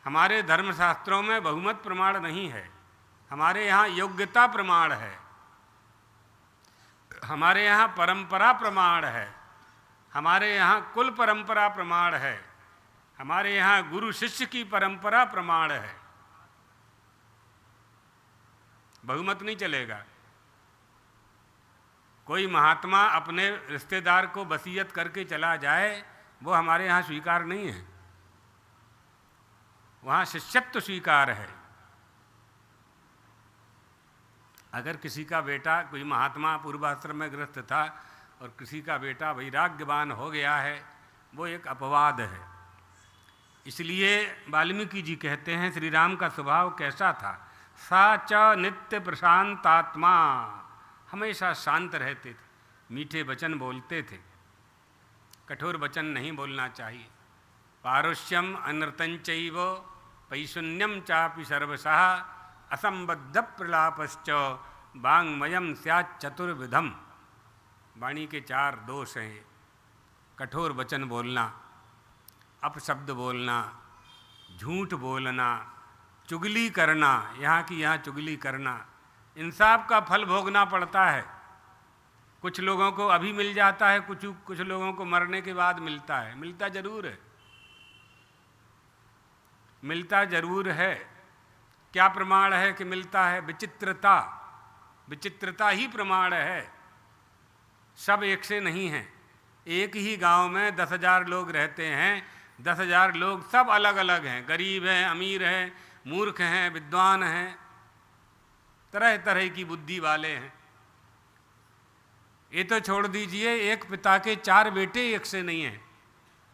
हमारे धर्मशास्त्रों में बहुमत प्रमाण नहीं है, हमारे यहाँ योग्यता प्रमाण है, हमारे यहाँ परंपरा प्रमाण है, हमारे यहाँ कुल परंपरा प्रमाण है, हमारे यहाँ गुरु शिष्य की परंपरा प्रमाण है। बहुमत नहीं चलेगा। कोई महात्मा अपने रिश्तेदार को वसीयत करके चला जाए, वो हमारे यहाँ स्वीकार नहीं है, वहाँ शिष्यत्व स्वीकार है। अगर किसी का बेटा, कोई महात्मा पूर्वाश्रम में गृहस्थ था और किसी का बेटा वैराग्यवान हो गया है, वो एक अपवाद है। इसलिए वाल्मीकि जी कहते हैं श्री राम का स्वभाव कैसा था? सा च नित्य प्रशांतात्मा, हमेशा शांत रहते थे, मीठे वचन बोलते थे, कठोर वचन नहीं बोलना चाहिए। पारुष्यम अनृतंचैव पैशून्यम चापि सर्वशः असंबद्ध प्रलापश्च वाङ्मयम स्यात् चतुर्विधम। वाणी के 4 दोष हैं: कठोर वचन बोलना, अपशब्द बोलना, झूठ बोलना, चुगली करना, यहाँ की यहाँ चुगली करना। इन सब का फल भोगना पड़ता है। कुछ लोगों को अभी मिल जाता है, कुछ लोगों को मरने के बाद मिलता है। मिलता जरूर है, मिलता जरूर है। क्या प्रमाण है कि मिलता है? विचित्रता, विचित्रता ही प्रमाण है। सब एक से नहीं हैं। एक ही गांव में 10,000 लोग रहते हैं, 10,000 लोग सब अलग अलग हैं, गरीब हैं, अमीर हैं, मूर्ख हैं, विद्वान हैं, तरह तरह की बुद्धि वाले हैं। ये तो छोड़ दीजिए, एक पिता के 4 बेटे एक से नहीं हैं,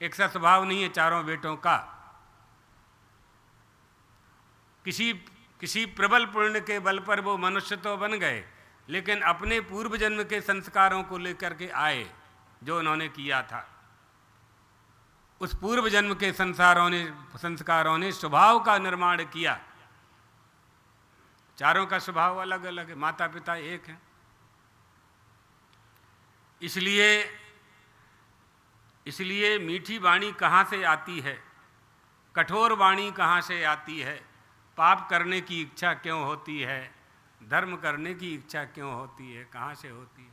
एक सा स्वभाव नहीं है चारों बेटों का। किसी प्रबल पुण्य के बल पर वो मनुष्य तो बन गए, लेकिन अपने पूर्व जन्म के संस्कारों को लेकर के आए, जो उन्होंने किया था। उस पूर्व जन्म के संस्कारों ने स्वभाव का निर्माण किया। चारों का स्वभाव अलग अलग है, माता पिता एक हैं। इसलिए मीठी वाणी कहाँ से आती है, कठोर वाणी कहाँ से आती है, पाप करने की इच्छा क्यों होती है, धर्म करने की इच्छा क्यों होती है, कहाँ से होती है?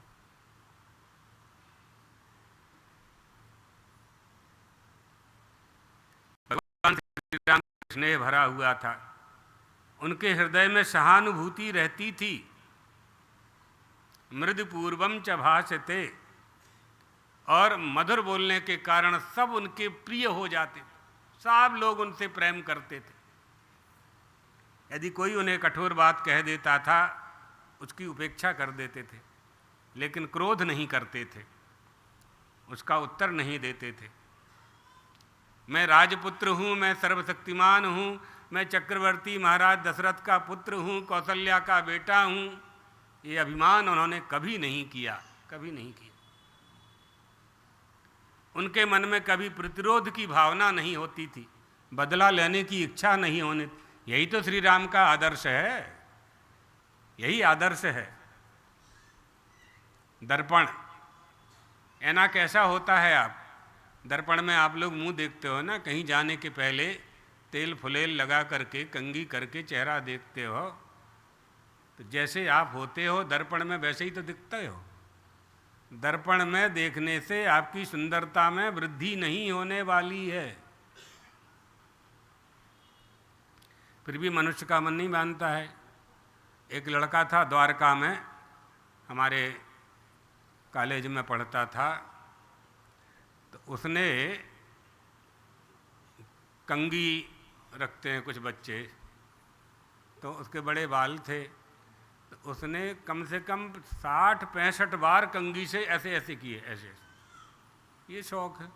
भगवान श्री राम का स्नेह भरा हुआ था, उनके हृदय में सहानुभूति रहती थी। मृदु पूर्वम च भाषते, और मधुर बोलने के कारण सब उनके प्रिय हो जाते थे, सब लोग उनसे प्रेम करते थे। यदि कोई उन्हें कठोर बात कह देता था, उसकी उपेक्षा कर देते थे, लेकिन क्रोध नहीं करते थे, उसका उत्तर नहीं देते थे। मैं राजपुत्र हूँ, मैं सर्वशक्तिमान हूँ, मैं चक्रवर्ती महाराज दशरथ का पुत्र हूँ, कौशल्या का बेटा हूँ, ये अभिमान उन्होंने कभी नहीं किया, कभी नहीं किया। उनके मन में कभी प्रतिरोध की भावना नहीं होती थी, बदला लेने की इच्छा नहीं होने। यही तो श्री राम का आदर्श है, यही आदर्श है। दर्पण, ऐना कैसा होता है? आप दर्पण में आप लोग मुंह देखते हो ना, कहीं जाने के पहले तेल फुलेल लगा करके, कंघी करके चेहरा देखते हो, तो जैसे आप होते हो दर्पण में वैसे ही तो दिखते हो। दर्पण में देखने से आपकी सुंदरता में वृद्धि नहीं होने वाली है। फिर भी मनुष्य का मन नहीं मानता है। एक लड़का था द्वारका में, हमारे कॉलेज में पढ़ता था, तो उसने, कंघी रखते हैं कुछ बच्चे, तो उसके बड़े बाल थे, तो उसने कम से कम 60-65 बार कंघी से ऐसे ऐसे किए, ऐसे। ये शौक है।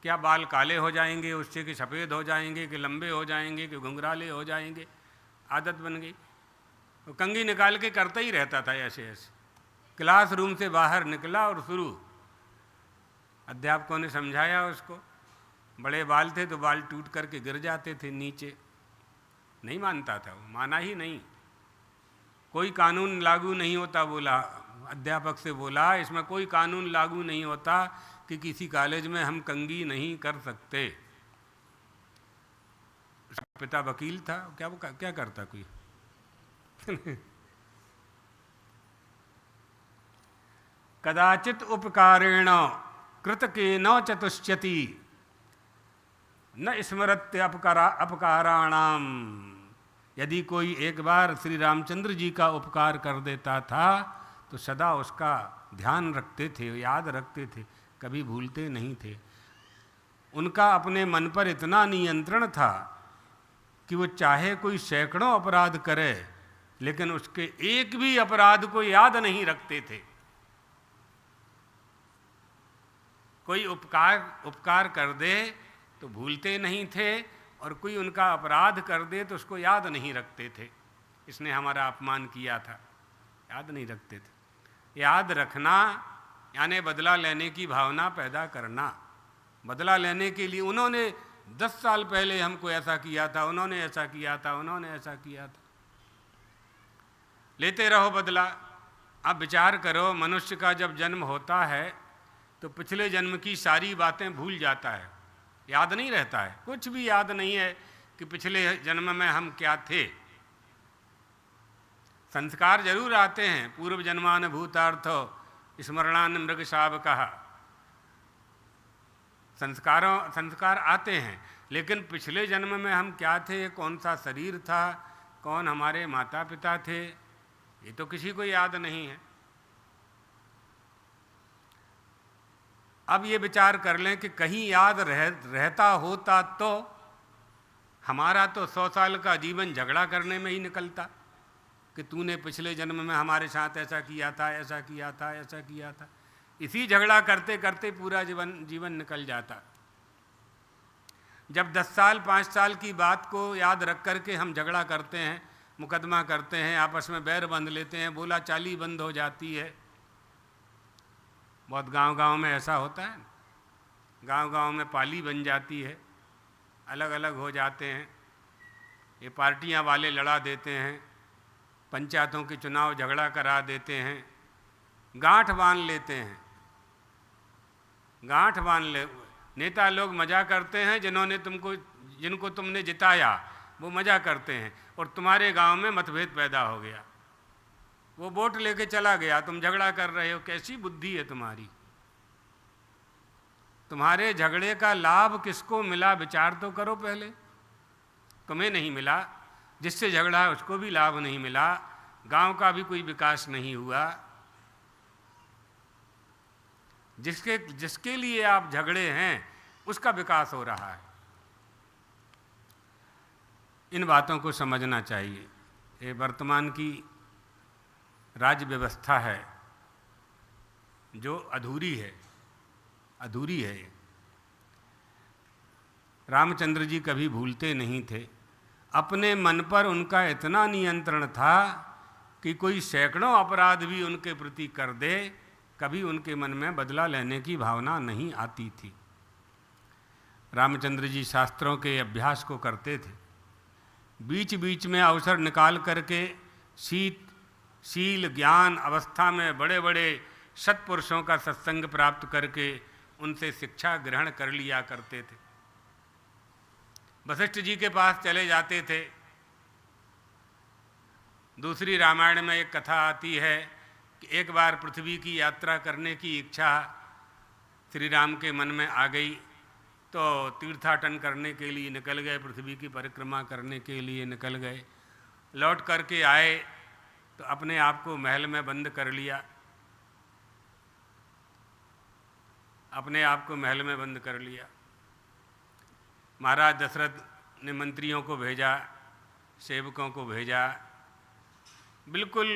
क्या बाल काले हो जाएंगे उससे, कि सफ़ेद हो जाएंगे, कि लंबे हो जाएंगे, कि घुंघराले हो जाएंगे? आदत बन गई। वो कंघी निकाल के करता ही रहता था ऐसे ऐसे। क्लासरूम से बाहर निकला और शुरू। अध्यापकों ने समझाया उसको, बड़े बाल थे तो बाल टूट करके गिर जाते थे नीचे, नहीं मानता था वो, माना ही नहीं। कोई कानून लागू नहीं होता बोला, अध्यापक से बोला इसमें कोई कानून लागू नहीं होता कि किसी कॉलेज में हम कंघी नहीं कर सकते। उसका पिता वकील था, क्या करता कोई। कदाचित उपकारेण कृतकेन चतुष्यति न स्मरत्य अपकाराणाम। यदि कोई एक बार श्री रामचंद्र जी का उपकार कर देता था तो सदा उसका ध्यान रखते थे, याद रखते थे, कभी भूलते नहीं थे। उनका अपने मन पर इतना नियंत्रण था कि वो चाहे कोई सैकड़ों अपराध करे लेकिन उसके एक भी अपराध को याद नहीं रखते थे। कोई उपकार कर दे तो भूलते नहीं थे और कोई उनका अपराध कर दे तो उसको याद नहीं रखते थे। इसने हमारा अपमान किया था, याद नहीं रखते थे। याद रखना यानी बदला लेने की भावना पैदा करना। बदला लेने के लिए उन्होंने 10 साल पहले हमको ऐसा किया था, उन्होंने ऐसा किया था, उन्होंने ऐसा किया था। लेते रहो बदला। अब विचार करो, मनुष्य का जब जन्म होता है तो पिछले जन्म की सारी बातें भूल जाता है, याद नहीं रहता है, कुछ भी याद नहीं है कि पिछले जन्म में हम क्या थे। संस्कार जरूर आते हैं, पूर्व जन्मान भूतार्थो स्मरणान मृग शावकः। संस्कार आते हैं, लेकिन पिछले जन्म में हम क्या थे, कौन सा शरीर था, कौन हमारे माता पिता थे, ये तो किसी को याद नहीं है। अब ये विचार कर लें कि कहीं याद रहता होता तो हमारा तो 100 साल का जीवन झगड़ा करने में ही निकलता कि तूने पिछले जन्म में हमारे साथ ऐसा किया था, ऐसा किया था, ऐसा किया था। इसी झगड़ा करते करते पूरा जीवन निकल जाता। जब 10 साल 5 साल की बात को याद रख करके हम झगड़ा करते हैं, मुकदमा करते हैं, आपस में बैर बंध लेते हैं, बोला चाली बंद हो जाती है। बहुत गांव-गांव में ऐसा होता है, गांव-गांव में पाली बन जाती है, अलग अलग हो जाते हैं, ये पार्टियां वाले लड़ा देते हैं, पंचायतों के चुनाव झगड़ा करा देते हैं, गांठ बांध लेते हैं। गांठ बांध ले नेता लोग मजा करते हैं, जिनको तुमने जिताया वो मजा करते हैं, और तुम्हारे गांव में मतभेद पैदा हो गया, वो वोट लेके चला गया, तुम झगड़ा कर रहे हो। कैसी बुद्धि है तुम्हारी? तुम्हारे झगड़े का लाभ किसको मिला, विचार तो करो पहले। तुम्हें नहीं मिला, जिससे झगड़ा है उसको भी लाभ नहीं मिला, गांव का भी कोई विकास नहीं हुआ। जिसके लिए आप झगड़े हैं उसका विकास हो रहा है। इन बातों को समझना चाहिए। ये वर्तमान की राज्य व्यवस्था है जो अधूरी है। रामचंद्र जी कभी भूलते नहीं थे। अपने मन पर उनका इतना नियंत्रण था कि कोई सैकड़ों अपराध भी उनके प्रति कर दे, कभी उनके मन में बदला लेने की भावना नहीं आती थी। रामचंद्र जी शास्त्रों के अभ्यास को करते थे, बीच बीच में अवसर निकाल करके शील ज्ञान अवस्था में बड़े बड़े सत्पुरुषों का सत्संग प्राप्त करके उनसे शिक्षा ग्रहण कर लिया करते थे। वशिष्ठ जी के पास चले जाते थे। दूसरी रामायण में एक कथा आती है कि एक बार पृथ्वी की यात्रा करने की इच्छा श्री राम के मन में आ गई, तो तीर्थाटन करने के लिए निकल गए, पृथ्वी की परिक्रमा करने के लिए निकल गए। लौट करके आए तो अपने आप को महल में बंद कर लिया, अपने आप को महल में बंद कर लिया। महाराज दशरथ ने मंत्रियों को भेजा, सेवकों को भेजा, बिल्कुल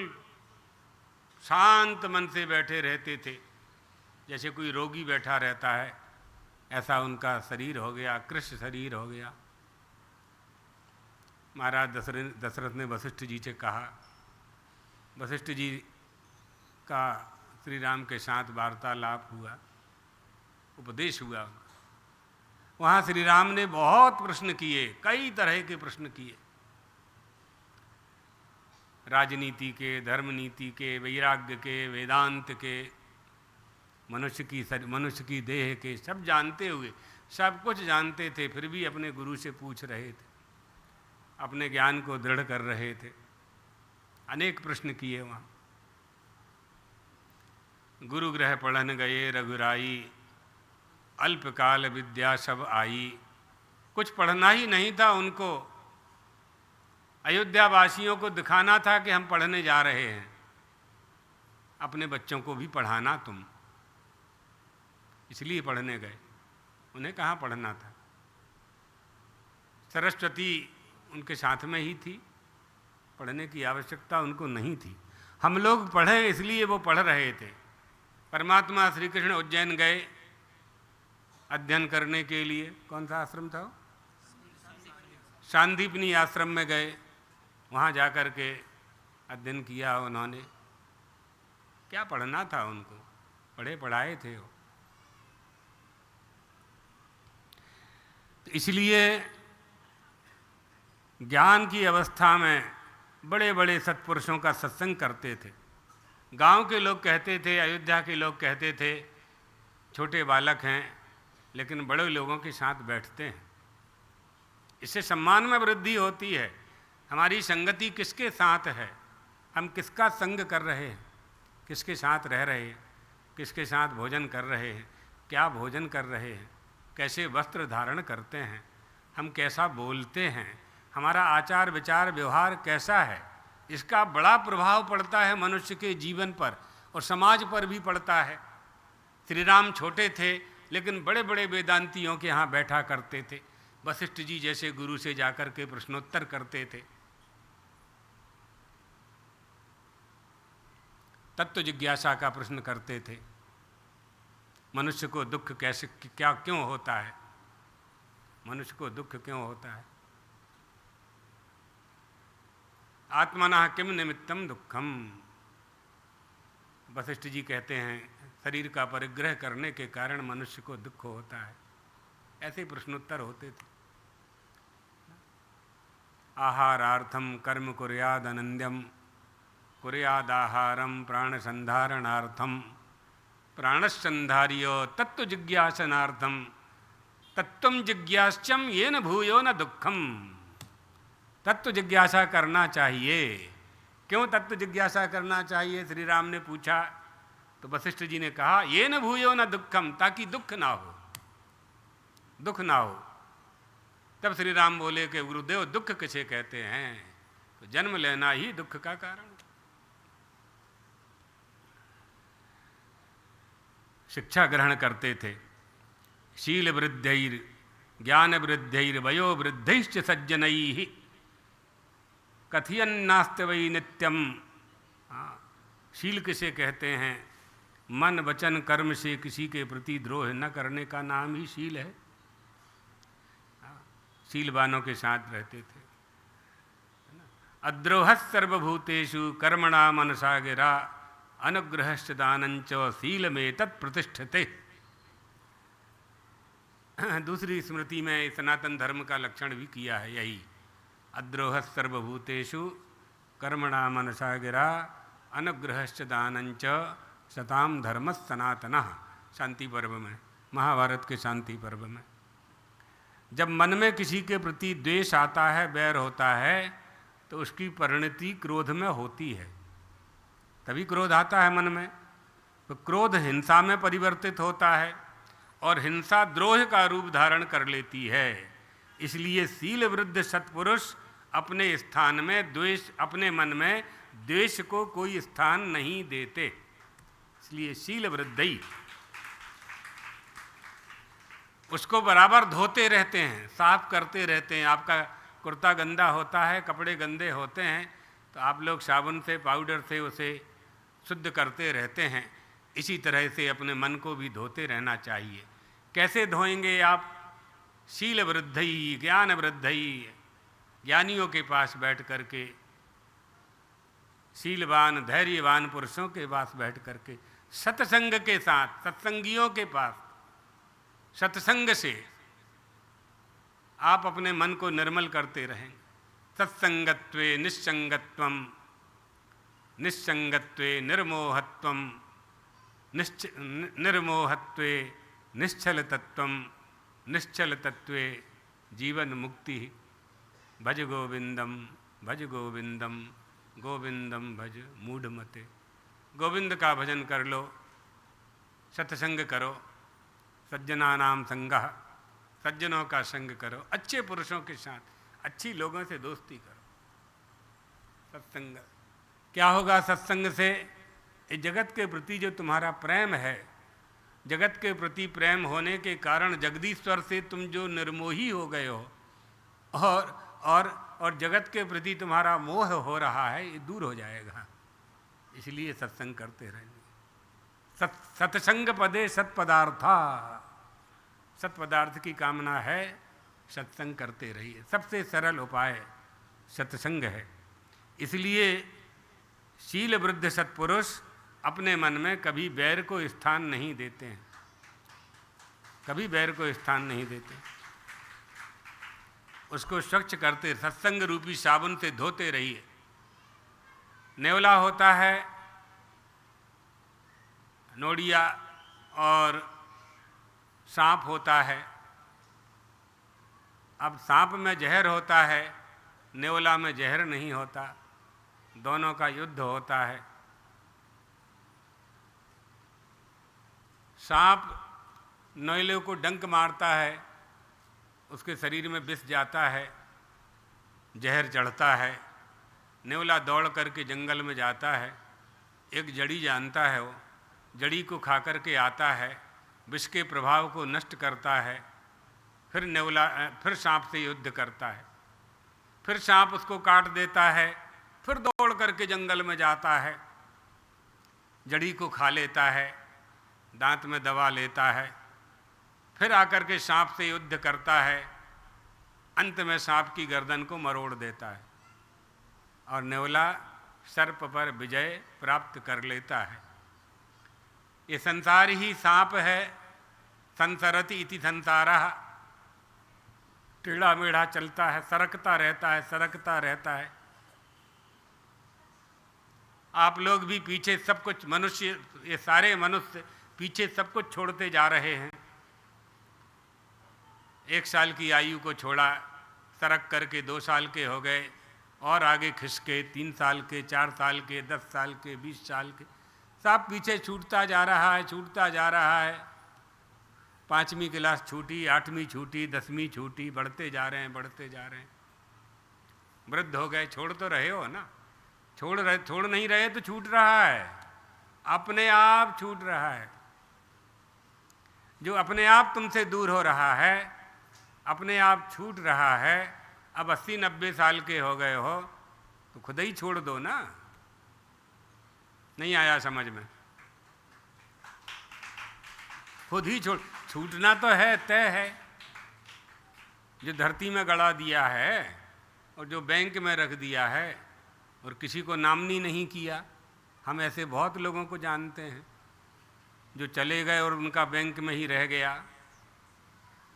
शांत मन से बैठे रहते थे, जैसे कोई रोगी बैठा रहता है, ऐसा उनका शरीर हो गया, कृष्ण शरीर हो गया। महाराज दशरथ ने वशिष्ठ जी से कहा। वशिष्ठ जी का श्री राम के साथ वार्तालाप हुआ, उपदेश हुआ। वहाँ श्री राम ने बहुत प्रश्न किए, कई तरह के प्रश्न किए, राजनीति के, धर्म नीति के, वैराग्य के, वेदांत के, मनुष्य की देह के, सब जानते हुए, सब कुछ जानते थे, फिर भी अपने गुरु से पूछ रहे थे, अपने ज्ञान को दृढ़ कर रहे थे। अनेक प्रश्न किए वहाँ। गुरु गृह पढ़न गए रघुराई, अल्पकाल विद्या सब आई। कुछ पढ़ना ही नहीं था उनको, अयोध्या वासियों को दिखाना था कि हम पढ़ने जा रहे हैं। अपने बच्चों को भी पढ़ाना तुम, इसलिए पढ़ने गए। उन्हें कहाँ पढ़ना था? सरस्वती उनके साथ में ही थी, पढ़ने की आवश्यकता उनको नहीं थी। हम लोग पढ़ें इसलिए वो पढ़ रहे थे। परमात्मा श्री कृष्ण उज्जैन गए अध्ययन करने के लिए। कौन सा आश्रम था? शांतिपनी आश्रम में गए, वहाँ जाकर के अध्ययन किया उन्होंने। क्या पढ़ना था उनको? पढ़े पढ़ाए थे वो। तो इसलिए ज्ञान की अवस्था में बड़े बड़े सत्पुरुषों का सत्संग करते थे। गांव के लोग कहते थे, अयोध्या के लोग कहते थे, छोटे बालक हैं लेकिन बड़े लोगों के साथ बैठते हैं, इससे सम्मान में वृद्धि होती है। हमारी संगति किसके साथ है, हम किसका संग कर रहे हैं, किसके साथ रह रहे हैं, किसके साथ भोजन कर रहे हैं, क्या भोजन कर रहे हैं, कैसे वस्त्र धारण करते हैं, हम कैसा बोलते हैं, हमारा आचार विचार व्यवहार कैसा है, इसका बड़ा प्रभाव पड़ता है मनुष्य के जीवन पर और समाज पर भी पड़ता है। श्री राम छोटे थे लेकिन बड़े बड़े वेदांतियों के यहाँ बैठा करते थे। वशिष्ठ जी जैसे गुरु से जाकर के प्रश्नोत्तर करते थे। तत्व जिज्ञासा का प्रश्न करते थे। मनुष्य को दुख कैसे, क्या, क्यों होता है, मनुष्य को दुख क्यों होता है। आत्मनः किम निमित्तम दुखम। वशिष्ठ जी कहते हैं शरीर का परिग्रह करने के कारण मनुष्य को दुख होता है। ऐसे प्रश्नोत्तर होते थे। आहारार्थम कर्म कुर्याद अनन्यम कुर्यादाहारम प्राण संधारणार्थम प्राणसंधार्यो तत्व जिज्ञासनार्थम तत्वम जिज्ञास्यम येन भूयो न दुखम। तत्व जिज्ञासा करना चाहिए। क्यों तत्व जिज्ञासा करना चाहिए? श्री राम ने पूछा तो वशिष्ठ जी ने कहा येन भूयो न दुखम, ताकि दुख ना हो, दुख ना हो। तब श्री राम बोले कि गुरुदेव दुख किसे कहते हैं? तो जन्म लेना ही दुख का कारण। शिक्षा ग्रहण करते थे। शील वृद्धैर ज्ञान वृद्धैर वयो वृद्धैश्च सज्जनैः कथयन्नास्ति वै नित्यम। शील किसे कहते हैं? मन वचन कर्म से किसी के प्रति द्रोह न करने का नाम ही शील है। शीलवानों के साथ रहते थे। अद्रोह सर्वभूतेषु कर्मणा मनसा गिरा अनुग्रहश्च दानञ्च शील में तत्प्रतिष्ठते। दूसरी स्मृति में सनातन धर्म का लक्षण भी किया है यही। अद्रोह सर्वभूतेषु कर्मणा मनसा गिरा अनुग्रहश्च दानञ्च सताम धर्म सनातनः। शांति पर्व में, महाभारत के शांति पर्व में, जब मन में किसी के प्रति द्वेष आता है, बैर होता है, तो उसकी परिणति क्रोध में होती है। तभी क्रोध आता है मन में। तो क्रोध हिंसा में परिवर्तित होता है और हिंसा द्रोह का रूप धारण कर लेती है। इसलिए शील वृद्ध सत्पुरुष अपने स्थान में द्वेष, अपने मन में द्वेष को कोई स्थान नहीं देते। इसलिए शील वृद्धि, उसको बराबर धोते रहते हैं, साफ करते रहते हैं। आपका कुर्ता गंदा होता है, कपड़े गंदे होते हैं, तो आप लोग साबुन से, पाउडर से उसे शुद्ध करते रहते हैं। इसी तरह से अपने मन को भी धोते रहना चाहिए। कैसे धोएंगे आप? शील वृद्धि ज्ञान वृद्धि ज्ञानियों के पास बैठ करके, शीलवान धैर्यवान पुरुषों के पास बैठ करके, सत्संग के साथ, सत्संगियों के पास, सत्संग से आप अपने मन को निर्मल करते रहें। सत्संगत्वे निस्संगत्वम, निस्संगत्वे निर्मोहत्वम, निर्मोहत्वे निश्चल तत्वम, निश्चल तत्वे जीवन मुक्ति। भज गोविंदम, भज गोविंदम, गोविंदम भज मूढ़मते। गोविंद का भजन कर लो, सत्संग करो, सज्जना नाम संगः, सज्जनों का संग करो, अच्छे पुरुषों के साथ, अच्छी लोगों से दोस्ती करो। सत्संग क्या होगा? सत्संग से इस जगत के प्रति जो तुम्हारा प्रेम है, जगत के प्रति प्रेम होने के कारण जगदीश्वर से तुम जो निर्मोही हो गए हो और जगत के प्रति तुम्हारा मोह हो रहा है, ये दूर हो जाएगा। इसलिए सत्संग करते रहेंगे। सत्संग पदे सत्पदार्था, सत्पदार्थ की कामना है, सत्संग करते रहिए। सबसे सरल उपाय सत्संग है। इसलिए शील वृद्ध सत्पुरुष अपने मन में कभी बैर को स्थान नहीं देते हैं, कभी बैर को स्थान नहीं देते। उसको स्वच्छ करते, सत्संग रूपी साबुन से धोते रहिए। नेवला होता है, नोडिया और सांप होता है। अब सांप में जहर होता है, नेवला में जहर नहीं होता, दोनों का युद्ध होता है। सांप नोएले को डंक मारता है, उसके शरीर में विष जाता है, जहर चढ़ता है। नेवला दौड़ करके जंगल में जाता है, एक जड़ी जानता है, वो जड़ी को खा करके आता है, विष के प्रभाव को नष्ट करता है। फिर सांप से युद्ध करता है, फिर सांप उसको काट देता है, फिर दौड़ करके जंगल में जाता है, जड़ी को खा लेता है, दांत में दबा लेता है, फिर आकर के सांप से युद्ध करता है, अंत में सांप की गर्दन को मरोड़ देता है और नेवला सर्प पर विजय प्राप्त कर लेता है। ये संसार ही सांप है, संसरति इति संसारः, टेढ़ा मेढ़ा चलता है, सरकता रहता है, सरकता रहता है। आप लोग भी पीछे सब कुछ, मनुष्य, ये सारे मनुष्य पीछे सब कुछ छोड़ते जा रहे हैं। 1 साल की आयु को छोड़ा, सरक करके 2 साल के हो गए, और आगे खिसके 3 साल के, 4 साल के, 10 साल के, 20 साल के, सब पीछे छूटता जा रहा है, छूटता जा रहा है। 5वीं क्लास छूटी, 8वीं छूटी, 10वीं छूटी, बढ़ते जा रहे हैं, बढ़ते जा रहे हैं। वृद्ध हो गए, छोड़ तो रहे हो ना, छोड़ नहीं रहे तो छूट रहा है, अपने आप छूट रहा है। जो अपने आप तुमसे दूर हो रहा है, अपने आप छूट रहा है। अब 80-90 साल के हो गए हो तो खुद ही छोड़ दो ना। नहीं आया समझ में? खुद ही छूटना तो है, तय है। जो धरती में गड़ा दिया है और जो बैंक में रख दिया है और किसी को नामनी नहीं किया। हम ऐसे बहुत लोगों को जानते हैं जो चले गए और उनका बैंक में ही रह गया,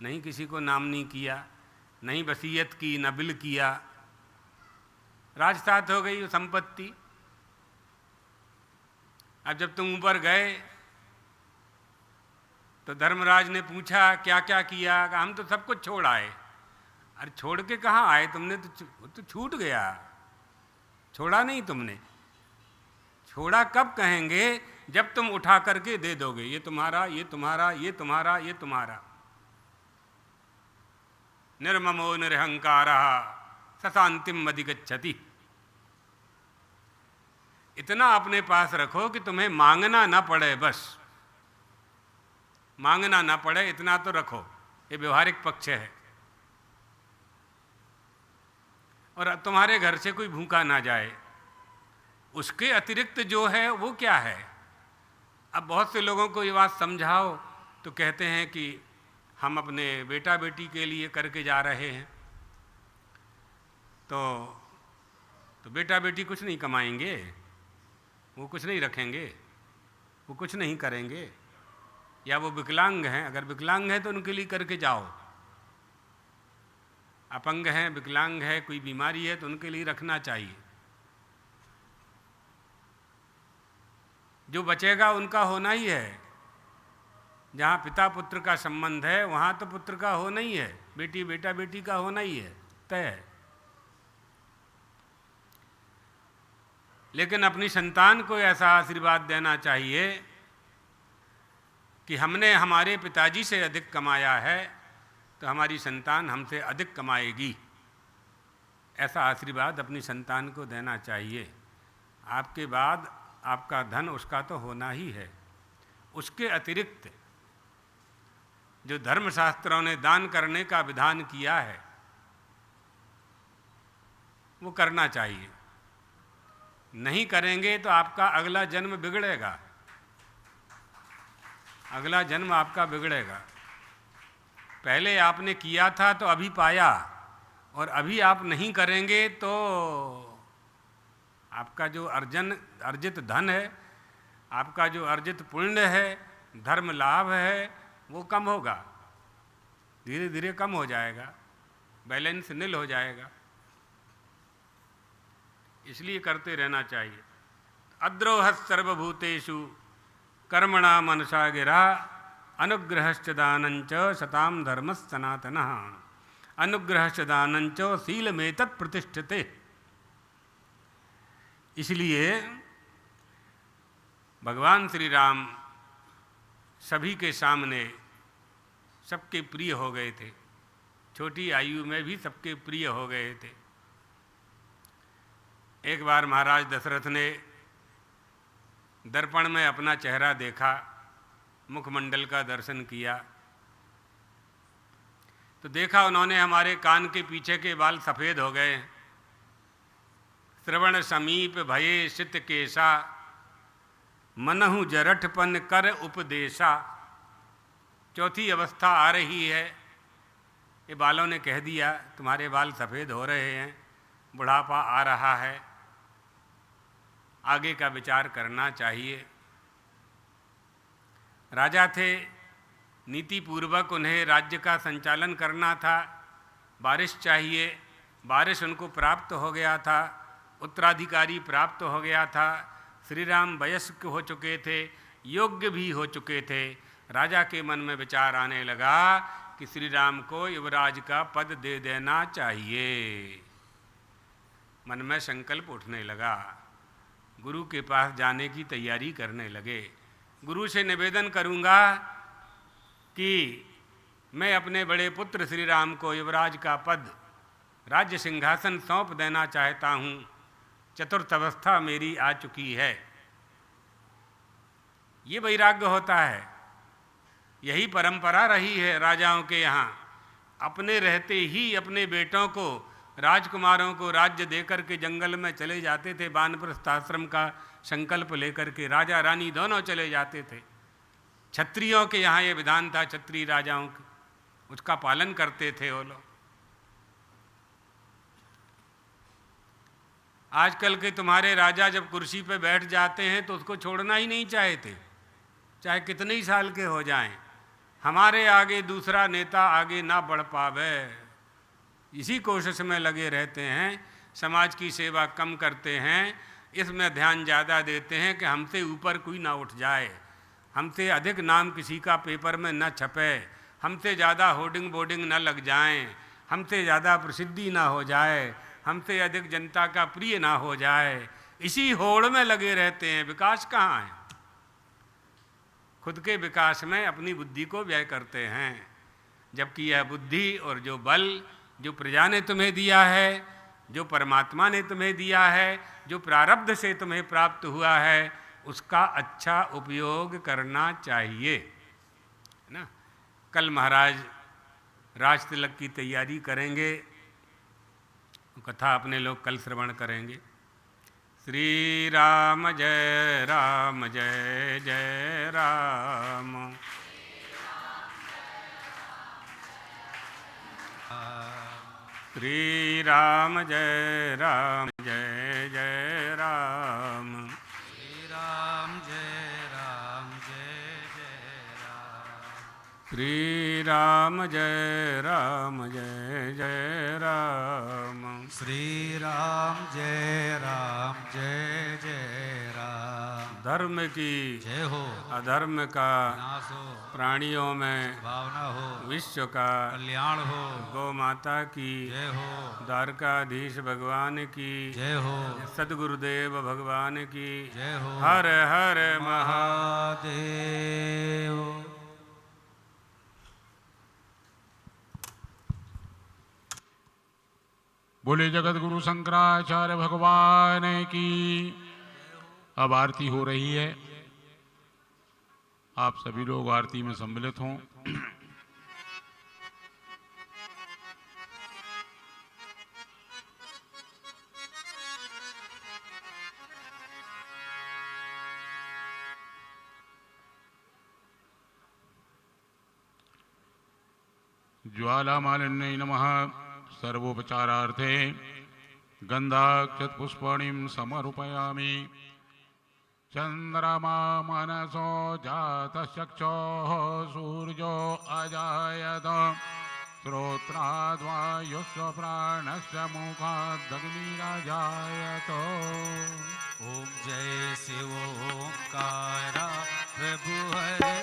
नहीं किसी को नामनी किया, नहीं वसीयत की, न बिल किया, राजसात हो गई वो संपत्ति। अब जब तुम ऊपर गए तो धर्मराज ने पूछा क्या क्या किया? हम तो सब कुछ छोड़ आए। अरे छोड़ के कहाँ आए तुमने? तो छूट गया, छोड़ा नहीं तुमने। छोड़ा कब कहेंगे? जब तुम उठा करके दे दोगे, ये तुम्हारा, ये तुम्हारा, ये तुम्हारा, ये तुम्हारा। निर्ममो निरहंकारः सशांतिम अधिगच्छति। इतना अपने पास रखो कि तुम्हें मांगना ना पड़े, बस मांगना ना पड़े, इतना तो रखो। ये व्यवहारिक पक्ष है। और तुम्हारे घर से कोई भूखा ना जाए, उसके अतिरिक्त जो है वो क्या है? अब बहुत से लोगों को ये बात समझाओ तो कहते हैं कि हम अपने बेटा बेटी के लिए करके जा रहे हैं। तो बेटा बेटी कुछ नहीं कमाएंगे, वो कुछ नहीं रखेंगे, वो कुछ नहीं करेंगे। या वो विकलांग हैं, अगर विकलांग हैं तो उनके लिए करके जाओ। अपंग हैं, विकलांग है, कोई बीमारी है तो उनके लिए रखना चाहिए। जो बचेगा उनका होना ही है। जहाँ पिता पुत्र का संबंध है वहाँ तो पुत्र का होना ही है, बेटी बेटा बेटी का होना ही है, तय है। लेकिन अपनी संतान को ऐसा आशीर्वाद देना चाहिए कि हमने हमारे पिताजी से अधिक कमाया है तो हमारी संतान हमसे अधिक कमाएगी। ऐसा आशीर्वाद अपनी संतान को देना चाहिए। आपके बाद आपका धन उसका तो होना ही है। उसके अतिरिक्त जो धर्मशास्त्रों ने दान करने का विधान किया है वो करना चाहिए। नहीं करेंगे तो आपका अगला जन्म बिगड़ेगा, अगला जन्म आपका बिगड़ेगा। पहले आपने किया था तो अभी पाया, और अभी आप नहीं करेंगे तो आपका जो अर्जित धन है, आपका जो अर्जित पुण्य है, धर्म लाभ है, वो कम होगा, धीरे धीरे कम हो जाएगा, बैलेंस नील हो जाएगा। इसलिए करते रहना चाहिए। अद्रोह सर्वभूतेषु कर्मणा मनसा गिरा अनुग्रहश्च दानञ्च सताम धर्मः सनातनः अनुग्रहश्च दानञ्च शीलमेतत् प्रतिष्ठते। इसलिए भगवान श्री राम सभी के सामने सबके प्रिय हो गए थे, छोटी आयु में भी सबके प्रिय हो गए थे। एक बार महाराज दशरथ ने दर्पण में अपना चेहरा देखा, मुखमंडल का दर्शन किया तो देखा उन्होंने हमारे कान के पीछे के बाल सफ़ेद हो गए। श्रवण समीप भये सित केसा मनहु जरठपन कर उपदेशा। चौथी अवस्था आ रही है। ये बालों ने कह दिया तुम्हारे बाल सफ़ेद हो रहे हैं, बुढ़ापा आ रहा है, आगे का विचार करना चाहिए। राजा थे, नीति पूर्वक उन्हें राज्य का संचालन करना था, बारिश चाहिए, बारिश उनको प्राप्त हो गया था, उत्तराधिकारी प्राप्त हो गया था, श्री राम वयस्क हो चुके थे, योग्य भी हो चुके थे। राजा के मन में विचार आने लगा कि श्री राम को युवराज का पद दे देना चाहिए। मन में संकल्प उठने लगा, गुरु के पास जाने की तैयारी करने लगे। गुरु से निवेदन करूंगा कि मैं अपने बड़े पुत्र श्री राम को युवराज का पद, राज्य सिंहासन सौंप देना चाहता हूँ। चतुर्थ अवस्था मेरी आ चुकी है। ये वैराग्य होता है, यही परंपरा रही है राजाओं के यहाँ। अपने रहते ही अपने बेटों को, राजकुमारों को राज्य देकर के जंगल में चले जाते थे। वानप्रस्थ आश्रम का संकल्प लेकर के राजा रानी दोनों चले जाते थे। क्षत्रियों के यहाँ ये विधान था, क्षत्रिय राजाओं के, उसका पालन करते थे वो लोग। आजकल के तुम्हारे राजा जब कुर्सी पे बैठ जाते हैं तो उसको छोड़ना ही नहीं चाहते, चाहे कितने ही साल के हो जाएं। हमारे आगे दूसरा नेता आगे ना बढ़ पावे, इसी कोशिश में लगे रहते हैं। समाज की सेवा कम करते हैं, इसमें ध्यान ज़्यादा देते हैं कि हमसे ऊपर कोई ना उठ जाए, हमसे अधिक नाम किसी का पेपर में न छपे, हमसे ज़्यादा होर्डिंग बोर्डिंग न लग जाएं, हमसे ज़्यादा प्रसिद्धि ना हो जाए, हमसे अधिक जनता का प्रिय ना हो जाए। इसी होड़ में लगे रहते हैं। विकास कहाँ है? खुद के विकास में अपनी बुद्धि को व्यय करते हैं, जबकि यह बुद्धि और जो बल जो प्रजा ने तुम्हें दिया है, जो परमात्मा ने तुम्हें दिया है, जो प्रारब्ध से तुम्हें प्राप्त हुआ है, उसका अच्छा उपयोग करना चाहिए, है ना। कल महाराज राज तिलक की तैयारी करेंगे, कथा अपने लोग कल श्रवण करेंगे। श्री राम जय राम जय जय राम। श्री राम जय राम जय जय राम। श्री राम जय राम जय जय राम। श्री राम जय राम जय जय राम। श्री राम जय राम जय जय राम। धर्म की जय हो, अधर्म का नाश हो, प्राणियों में भावना हो, विश्व का कल्याण हो। गौ माता की जय हो, द्वारकाधीश भगवान की जय हो, सद्गुरुदेव भगवान की जय हो। हर हर महादेव। बोले जगत गुरु शंकराचार्य भगवान की। अब आरती हो रही है, आप सभी लोग आरती में सम्मिलित हों। ज्वालामालिन्यै नमः। सर्वोपचारार्थे गन्धाक्षत पुष्पाणिं समर्पयामि। चंद्रमा मनसो जातचक्षुः सूर्यो अजायत। श्रोत्राद्वायुश्च प्राणस्य मुखादग्निरजायत। ओम जय शिव ओंकार प्रभु हरे